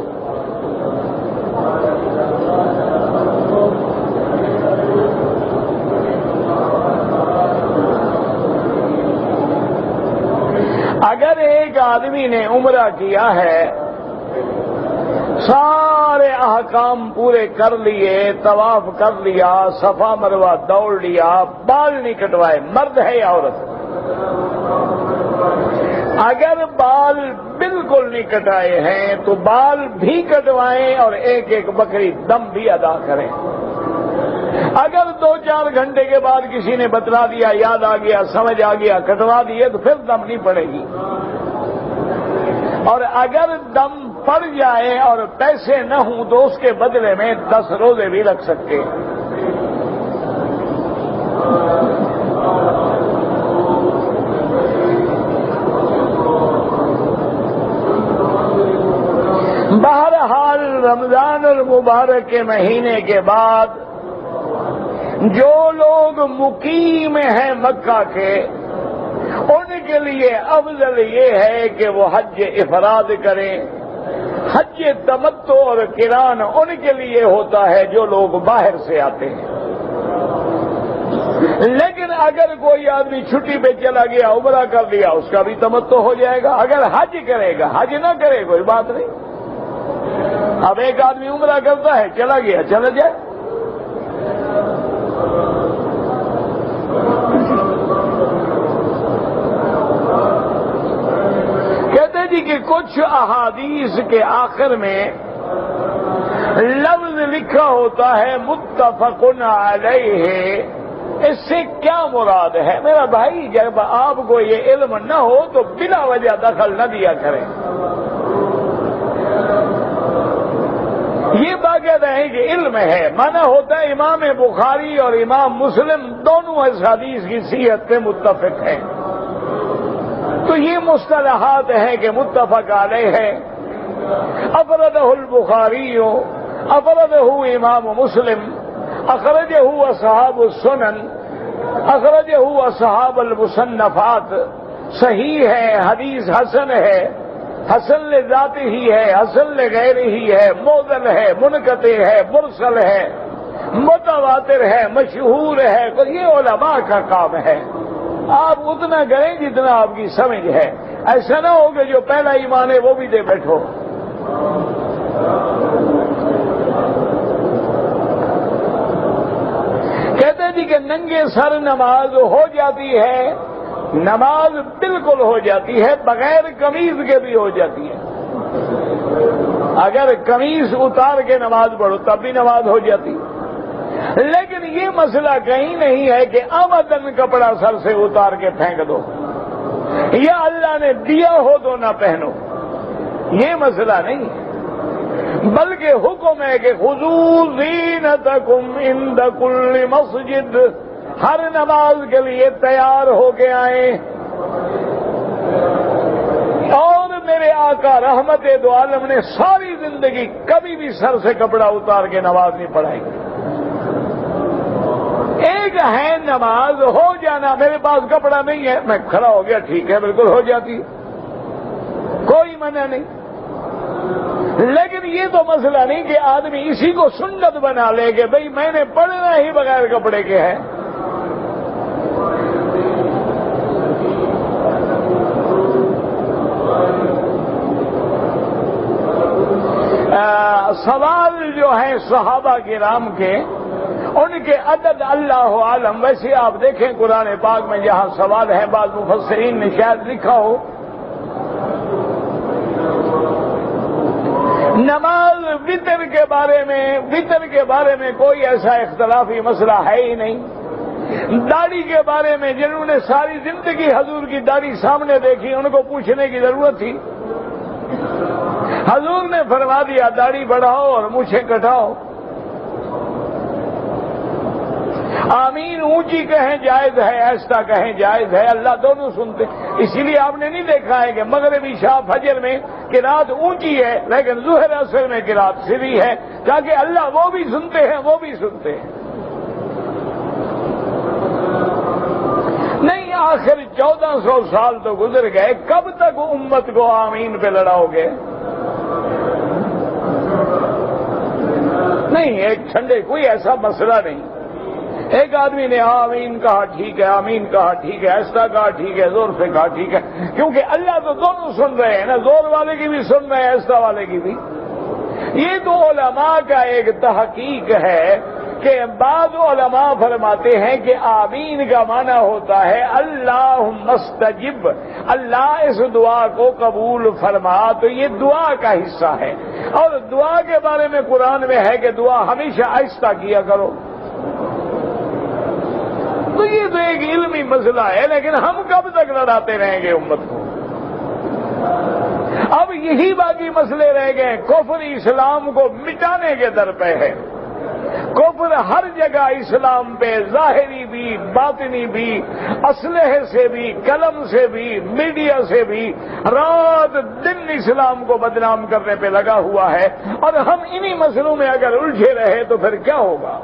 اگر ایک آدمی نے عمرہ کیا ہے، سارے احکام پورے کر لیے، طواف کر لیا، صفا مروہ دوڑ لیا، بال نہیں کٹوائے، مرد ہے یا عورت، اگر بال بالکل نہیں کٹائے ہیں تو بال بھی کٹوائیں اور ایک ایک بکری دم بھی ادا کریں. اگر 2-4 گھنٹے کے بعد کسی نے بتلا دیا، یاد آ گیا، سمجھ آ گیا، کٹوا دیے تو پھر دم نہیں پڑے گی. اور اگر دم پڑ جائے اور پیسے نہ ہوں تو اس کے بدلے میں 10 روزے بھی رکھ سکتے ہیں. بہرحال رمضان المبارک کے مہینے کے بعد جو لوگ مقیم ہیں مکہ کے، ان کے لیے افضل یہ ہے کہ وہ حج افراد کریں. حج تمتع اور قران ان کے لیے ہوتا ہے جو لوگ باہر سے آتے ہیں. لیکن اگر کوئی آدمی چھٹی پہ چلا گیا، عمرہ کر لیا، اس کا بھی تمتع ہو جائے گا. اگر حج کرے گا، حج نہ کرے کوئی بات نہیں. اب ایک آدمی عمرہ کرتا ہے، چلا گیا، چلا جائے. کہتے جی کہ کچھ احادیث کے آخر میں لفظ لکھا ہوتا ہے متفق علیہ. اس سے کیا مراد ہے؟ میرا بھائی، جب آپ کو یہ علم نہ ہو تو بلا وجہ دخل نہ دیا کریں. یہ باقاعدہ ہے کہ علم ہے. مانا ہوتا ہے امام بخاری اور امام مسلم دونوں اس حدیث کی صحت پہ متفق ہیں. تو یہ مصطلحات ہیں کہ متفق علیہ ہے. افردہ البخاری، افردہ امام مسلم، اخرجہ اصحاب السنن، اخرجہ اصحاب المصنفات. صحیح ہے، حدیث حسن ہے، حسن لذات ہی ہے، حسن لغیر ہی ہے، معضل ہے، منقطع ہے، مرسل ہے، متواتر ہے، مشہور ہے. تو یہ علماء کا کام ہے. آپ اتنا کریں جتنا آپ کی سمجھ ہے. ایسا نہ ہو کہ جو پہلا ایمان ہے وہ بھی دے بیٹھو. کہتے جی کہ ننگے سر نماز ہو جاتی ہے. نماز بالکل ہو جاتی ہے، بغیر قمیض کے بھی ہو جاتی ہے. اگر قمیض اتار کے نماز پڑھو تب بھی نماز ہو جاتی. لیکن یہ مسئلہ کہیں نہیں ہے کہ آمدن کپڑا سر سے اتار کے پھینک دو، یا اللہ نے دیا ہو تو نہ پہنو. یہ مسئلہ نہیں ہے، بلکہ حکم ہے کہ خذوا زینتکم عند کل مسجد. ہر نماز کے لیے تیار ہو کے آئیں. اور میرے آقا رحمت دو عالم نے ساری زندگی کبھی بھی سر سے کپڑا اتار کے نماز نہیں پڑھائی. ایک ہے نماز ہو جانا، میرے پاس کپڑا نہیں ہے، میں کھڑا ہو گیا، ٹھیک ہے، بالکل ہو جاتی ہے، کوئی منع نہیں. لیکن یہ تو مسئلہ نہیں کہ آدمی اسی کو سنت بنا لے کہ بھئی میں نے پڑھنا ہی بغیر کپڑے کے ہے. سوال جو ہیں صحابہ کرام کے، ان کے عدد اللہ عالم. ویسے آپ دیکھیں قرآن پاک میں جہاں سوال ہے، بعض مفسرین نے شاید لکھا ہو نماز وتر کے بارے میں کوئی ایسا اختلافی مسئلہ ہے ہی نہیں. داڑھی کے بارے میں جنہوں نے ساری زندگی حضور کی داڑھی سامنے دیکھی، ان کو پوچھنے کی ضرورت تھی؟ حضور نے فرما دیا داڑھی بڑھاؤ اور مونچھیں کٹاؤ. آمین اونچی کہیں جائز ہے، ایسا کہیں جائز ہے، اللہ دونوں سنتے. اسی لیے آپ نے نہیں دیکھا ہے کہ مغرب عشاء فجر میں قرات اونچی ہے لیکن ظہر عصر میں قرات سری ہے، تاکہ اللہ وہ بھی سنتے ہیں، وہ بھی سنتے ہیں. نہیں، آخر 1400 سال تو گزر گئے، کب تک امت کو آمین پہ لڑاؤ گے؟ نہیں، ایک ٹھنڈے کوئی ایسا مسئلہ نہیں. ایک آدمی نے آمین کہا ٹھیک ہے، آمین کہا ٹھیک ہے، ایسا کہا ٹھیک ہے، زور سے کہا ٹھیک ہے، کیونکہ اللہ تو دونوں سن رہے ہیں نا، زور والے کی بھی سن رہے ہیں، ایسا والے کی بھی. یہ تو علماء کا ایک تحقیق ہے کہ بعض علماء فرماتے ہیں کہ آمین کا معنی ہوتا ہے اللہم استجب، اللہ اس دعا کو قبول فرما، تو یہ دعا کا حصہ ہے۔ اور دعا کے بارے میں قرآن میں ہے کہ دعا ہمیشہ آہستہ کیا کرو۔ تو یہ تو ایک علمی مسئلہ ہے، لیکن ہم کب تک لڑاتے رہیں گے امت کو؟ اب یہی باقی مسئلے رہ گئے۔ کفر اسلام کو مٹانے کے در پہ ہے۔ کفر ہر جگہ اسلام پہ، ظاہری بھی، باطنی بھی، اسلحے سے بھی، قلم سے بھی، میڈیا سے بھی، رات دن اسلام کو بدنام کرنے پہ لگا ہوا ہے۔ اور ہم انہی مسئلوں میں اگر الجھے رہے تو پھر کیا ہوگا؟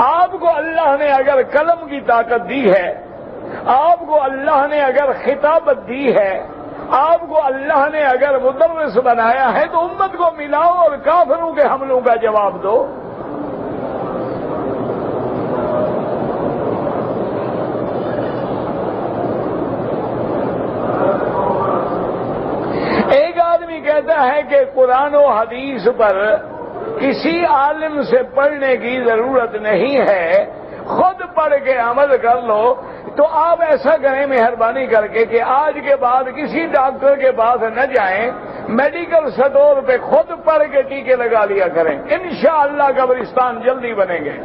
آپ کو اللہ نے اگر قلم کی طاقت دی ہے، آپ کو اللہ نے اگر خطابت دی ہے، آپ کو اللہ نے اگر مدرس بنایا ہے، تو امت کو ملاؤ اور کافروں کے حملوں کا جواب دو۔ ایک آدمی کہتا ہے کہ قرآن و حدیث پر کسی عالم سے پڑھنے کی ضرورت نہیں ہے، خود پڑھ کے عمل کر لو۔ تو آپ ایسا کریں مہربانی کر کے کہ آج کے بعد کسی ڈاکٹر کے پاس نہ جائیں، میڈیکل سٹور پہ خود پڑھ کے ٹیکے لگا لیا کریں، انشاءاللہ قبرستان جلدی بنیں گے۔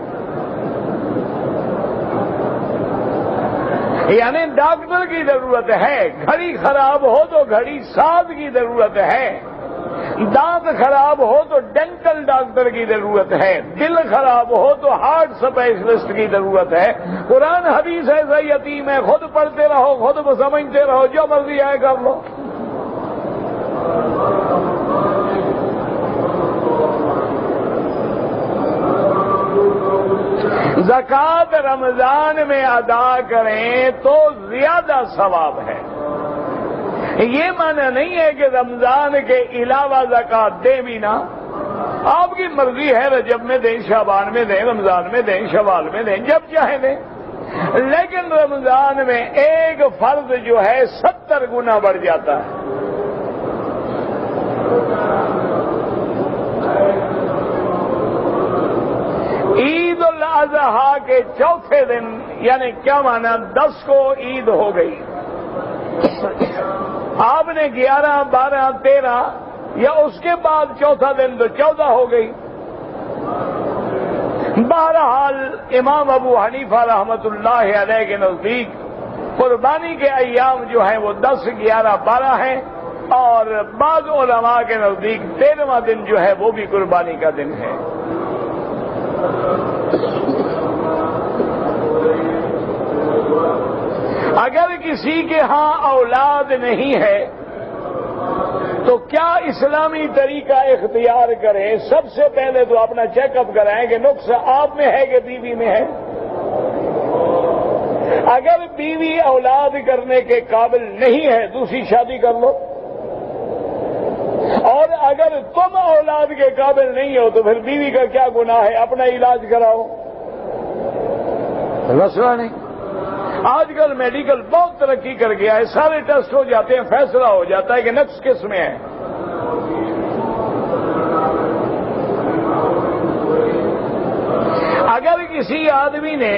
یعنی ڈاکٹر کی ضرورت ہے، گھڑی خراب ہو تو گھڑی ساز کی ضرورت ہے، دانت خراب ہو تو ڈینٹل ڈاکٹر کی ضرورت ہے، دل خراب ہو تو ہارٹ اسپیشلسٹ کی ضرورت ہے۔ قرآن حدیث ایسا یتیم ہے، خود پڑھتے رہو، خود سمجھتے رہو، جو مرضی آئے کر لو۔ زکوٰۃ رمضان میں ادا کریں تو زیادہ ثواب ہے۔ یہ معنی نہیں ہے کہ رمضان کے علاوہ زکوٰۃ دیں بھی نہ، آپ کی مرضی ہے، رجب میں دیں، شعبان میں دیں، رمضان میں دیں، شوال میں دیں، جب چاہیں دیں، لیکن رمضان میں ایک فرض جو ہے 70 گنا بڑھ جاتا ہے۔ عید الاضحیٰ کے چوتھے دن، یعنی کیا مانا 10 کو عید ہو گئی، آپ نے 11، 12، 13 یا اس کے بعد چوتھا دن تو 14 ہو گئی۔ بہرحال امام ابو حنیفہ رحمت اللہ علیہ کے نزدیک قربانی کے ایام جو ہیں وہ 10، 11، 12 ہیں، اور بعض علماء کے نزدیک 13واں دن جو ہے وہ بھی قربانی کا دن ہے۔ اگر کسی کے ہاں اولاد نہیں ہے تو کیا اسلامی طریقہ اختیار کرے؟ سب سے پہلے تو اپنا چیک اپ کرائیں کہ نقص آپ میں ہے کہ بیوی میں ہے۔ اگر بیوی اولاد کرنے کے قابل نہیں ہے، دوسری شادی کر لو، اور اگر تم اولاد کے قابل نہیں ہو تو پھر بیوی کا کیا گناہ ہے؟ اپنا علاج کراؤ، مسئلہ نہیں۔ آج کل میڈیکل بہت ترقی کر گیا ہے، سارے ٹیسٹ ہو جاتے ہیں، فیصلہ ہو جاتا ہے کہ نقص کس میں ہے۔ اگر کسی آدمی نے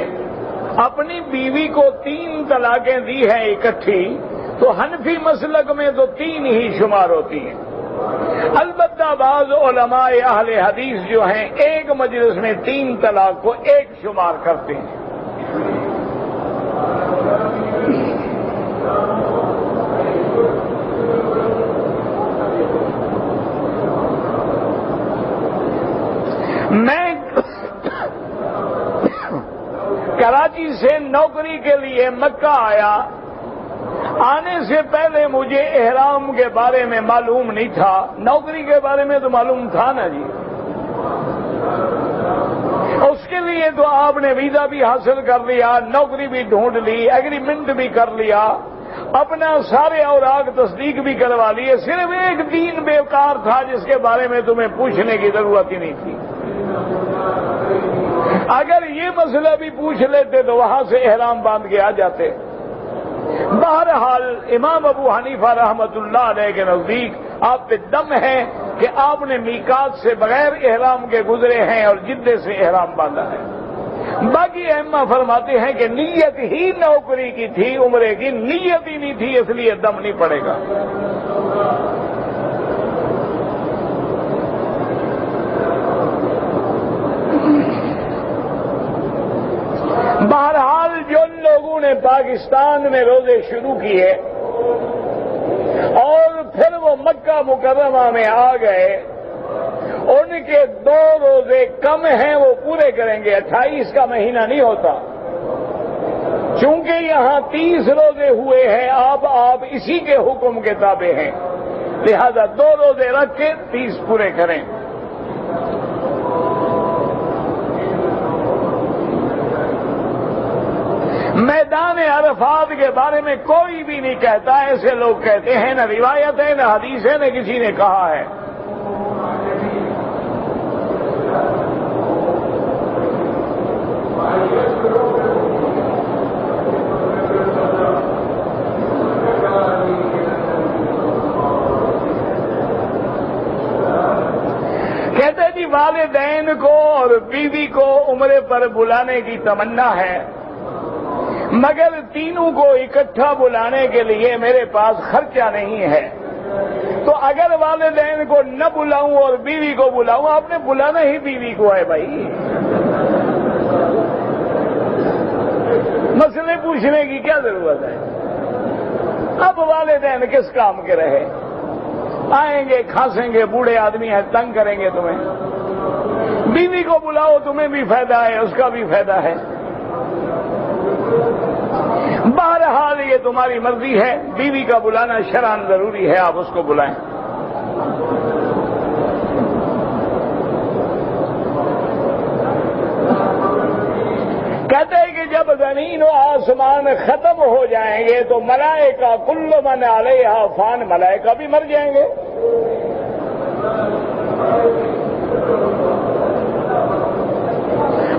اپنی بیوی کو 3 طلاقیں دی ہیں اکٹھی، تو حنفی مسلک میں تو 3 ہی شمار ہوتی ہیں۔ البتہ بعض علماء اہل حدیث جو ہیں ایک مجلس میں 3 طلاق کو ایک شمار کرتے ہیں۔ میں کراچی سے نوکری کے لیے مکہ آیا، آنے سے پہلے مجھے احرام کے بارے میں معلوم نہیں تھا، نوکری کے بارے میں تو معلوم تھا نا جی۔ اس کے لیے تو آپ نے ویزا بھی حاصل کر لیا، نوکری بھی ڈھونڈ لی، ایگریمنٹ بھی کر لیا، اپنا سارے اوراق تصدیق بھی کروا لیے، صرف ایک دین بیکار تھا جس کے بارے میں تمہیں پوچھنے کی ضرورت ہی نہیں تھی۔ اگر یہ مسئلہ بھی پوچھ لیتے تو وہاں سے احرام باندھ کے آ جاتے۔ بہرحال امام ابو حنیفہ رحمت اللہ علیہ کے نزدیک آپ پہ دم ہے کہ آپ نے میقات سے بغیر احرام کے گزرے ہیں اور جدے سے احرام باندھا ہے۔ باقی ائمہ فرماتے ہیں کہ نیت ہی نوکری کی تھی، عمرے کی نیت ہی نہیں تھی، اس لیے دم نہیں پڑے گا۔ بہرحال جن لوگوں نے پاکستان میں روزے شروع کیے اور پھر وہ مکہ مکرمہ میں آ گئے، ان کے 2 روزے کم ہیں، وہ پورے کریں گے۔ 28 کا مہینہ نہیں ہوتا، چونکہ یہاں 30 روزے ہوئے ہیں، آپ اسی کے حکم کے تابع ہیں، لہذا 2 روزے رکھ کے 30 پورے کریں۔ میدان عرفات کے بارے میں کوئی بھی نہیں کہتا، ایسے لوگ کہتے ہیں، نہ روایت ہے نہ حدیث ہے نہ کسی نے کہا ہے۔ کہتے جی والدین کو اور بیوی کو عمرے پر بلانے کی تمنا ہے، مگر تینوں کو اکٹھا بلانے کے لیے میرے پاس خرچہ نہیں ہے، تو اگر والدین کو نہ بلاؤں اور بیوی کو بلاؤں، آپ نے بلانا ہی بیوی کو ہے بھائی، مسئلے پوچھنے کی کیا ضرورت ہے؟ اب والدین کس کام کے رہے؟ آئیں گے کھانسیں گے، بوڑھے آدمی ہیں، تنگ کریں گے تمہیں۔ بیوی کو بلاؤ، تمہیں بھی فائدہ ہے، اس کا بھی فائدہ ہے۔ بہرحال یہ تمہاری مرضی ہے، بیوی کا بلانا شرعاً ضروری ہے، آپ اس کو بلائیں۔ کہتے ہیں کہ جب زمین و آسمان ختم ہو جائیں گے تو ملائکہ کل من علیہا فان، ملائکہ بھی مر جائیں گے۔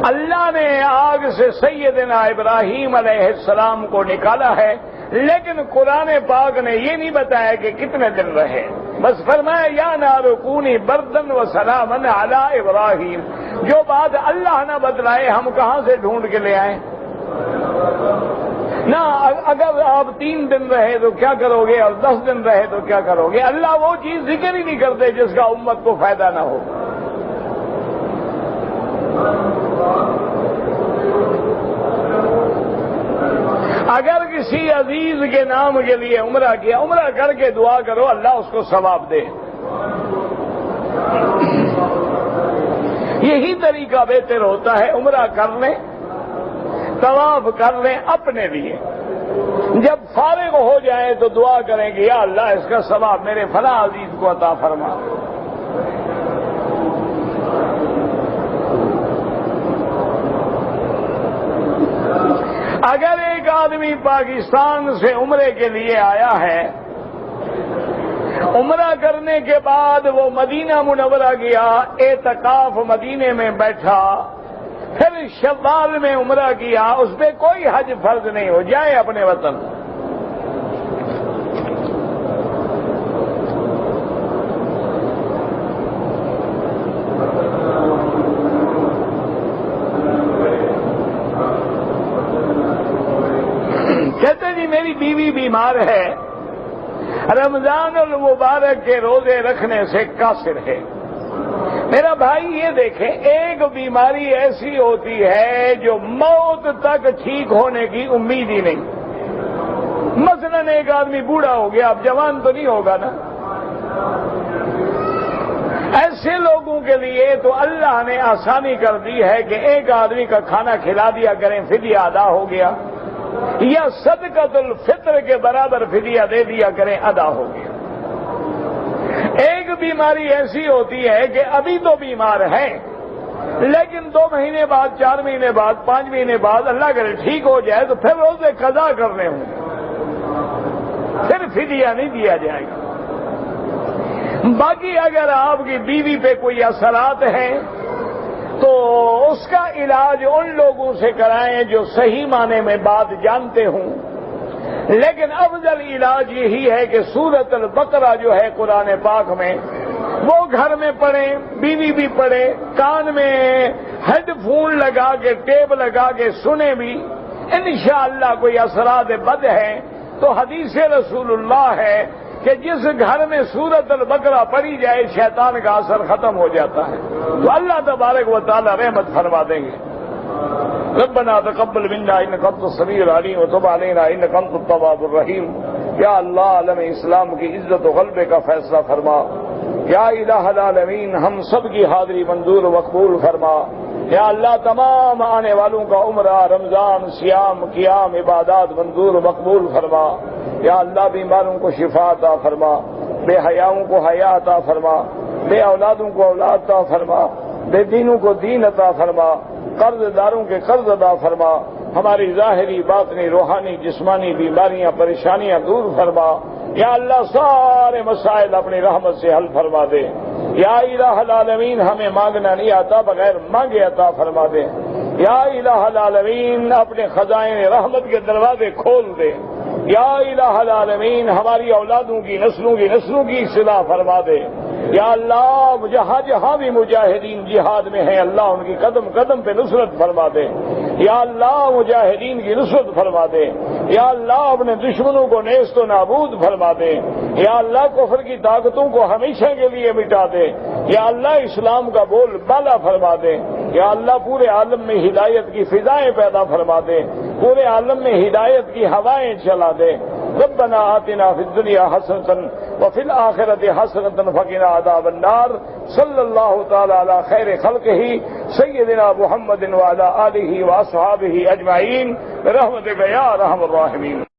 اللہ نے آگ سے سیدنا ابراہیم علیہ السلام کو نکالا ہے، لیکن قرآن پاک نے یہ نہیں بتایا کہ کتنے دن رہے، بس فرمایا یا نار کونی بردن و سلاما علی ابراہیم۔ جو بات اللہ نہ بتلائے ہم کہاں سے ڈھونڈ کے لے آئیں؟ نہ اگر آپ 3 دن رہے تو کیا کرو گے، اور 10 دن رہے تو کیا کرو گے؟ اللہ وہ چیز ذکر ہی نہیں کرتے جس کا امت کو فائدہ نہ ہو۔ اگر کسی عزیز کے نام کے لیے عمرہ کیا، عمرہ کر کے دعا کرو اللہ اس کو ثواب دے۔ یہی طریقہ بہتر ہوتا ہے، عمرہ کر لیں، طواف کر لیں اپنے لیے، جب فارغ ہو جائیں تو دعا کریں کہ یا اللہ اس کا ثواب میرے فلاں عزیز کو عطا فرما۔ اگر ایک آدمی پاکستان سے عمرے کے لیے آیا ہے، عمرہ کرنے کے بعد وہ مدینہ منورہ گیا، اعتکاف مدینے میں بیٹھا، پھر شوال میں عمرہ کیا، اس پہ کوئی حج فرض نہیں، ہو جائے اپنے وطن۔ کہتے جی میری بیوی بیمار ہے، رمضان المبارک کے روزے رکھنے سے قاصر ہے۔ میرا بھائی یہ دیکھیں، ایک بیماری ایسی ہوتی ہے جو موت تک ٹھیک ہونے کی امید ہی نہیں۔ مثلا ایک آدمی بوڑھا ہو گیا، اب جوان تو نہیں ہوگا نا۔ ایسے لوگوں کے لیے تو اللہ نے آسانی کر دی ہے کہ ایک آدمی کا کھانا کھلا دیا کریں، فدیہ ادا ہو گیا، یا صدقۃ الفطر کے برابر فدیہ دے دیا کریں، ادا ہو گیا۔ ایک بیماری ایسی ہوتی ہے کہ ابھی تو بیمار ہے، لیکن 2 مہینے بعد، 4 مہینے بعد، 5 مہینے بعد اللہ کرے ٹھیک ہو جائے تو پھر روزے قضا کرنے ہوں گے، پھر فدیہ نہیں دیا جائے گا۔ باقی اگر آپ کی بیوی پہ کوئی اثرات ہیں تو اس کا علاج ان لوگوں سے کرائیں جو صحیح معنی میں بات جانتے ہوں، لیکن افضل علاج یہی ہے کہ سورۃ البقرہ جو ہے قرآن پاک میں، وہ گھر میں پڑھیں، بیوی بھی پڑھے، کان میں ہیڈ فون لگا کے ٹیپ لگا کے سنیں بھی، انشاءاللہ کوئی اثرات بد ہیں تو حدیث رسول اللہ ہے کہ جس گھر میں سورۃ البقرہ پڑھی جائے شیطان کا اثر ختم ہو جاتا ہے، تو اللہ تبارک و تعالی رحمت فرما دیں گے۔ ربنا تقبل منا انک انت السمیع العلیم وتب علینا انک انت التواب الرحیم۔ یا اللہ عالم اسلام کی عزت و غلبے کا فیصلہ فرما۔ یا الہ العالمین ہم سب کی حاضری منظور و مقبول فرما۔ یا اللہ تمام آنے والوں کا عمرہ، رمضان، صیام، قیام، عبادات منظور و مقبول فرما۔ یا اللہ بیماروں کو شفا عطا فرما، بے حیاؤں کو حیا عطا فرما، بے اولادوں کو اولاد عطا فرما، بے دینوں کو دین عطا فرما، قرض داروں کے قرض ادا فرما، ہماری ظاہری باطنی روحانی جسمانی بیماریاں پریشانیاں دور فرما۔ یا اللہ سارے مسائل اپنی رحمت سے حل فرما دے۔ یا الہ العالمین ہمیں مانگنا نہیں آتا، بغیر مانگے عطا فرما دے۔ یا الہ العالمین اپنے خزائن رحمت کے دروازے کھول دے۔ یا الہ العالمین ہماری اولادوں کی نسلوں کی اصلاح فرما دے۔ یا اللہ جہاں جہاں بھی مجاہدین جہاد میں ہیں اللہ ان کی قدم قدم پہ نصرت فرما دے۔ یا اللہ مجاہدین کی نصرت فرما دے۔ یا اللہ اپنے دشمنوں کو نیست و نابود فرما دے۔ یا اللہ کفر کی طاقتوں کو ہمیشہ کے لیے مٹا دے۔ یا اللہ اسلام کا بول بالا فرما دے۔ یا اللہ پورے عالم میں ہدایت کی فضائیں پیدا فرما دے، پورے عالم میں ہدایت کی ہوائیں چلا دے۔ ربنا آتنا فی الدنیا حسنۃ وفی الآخرۃ حسنۃ وقنا عذاب النار۔ صلی اللہ تعالی علی خیر خلقہ سیدنا محمد وعلی آلہ واصحابہ اجمعین برحمتک یا ارحم الراحمین۔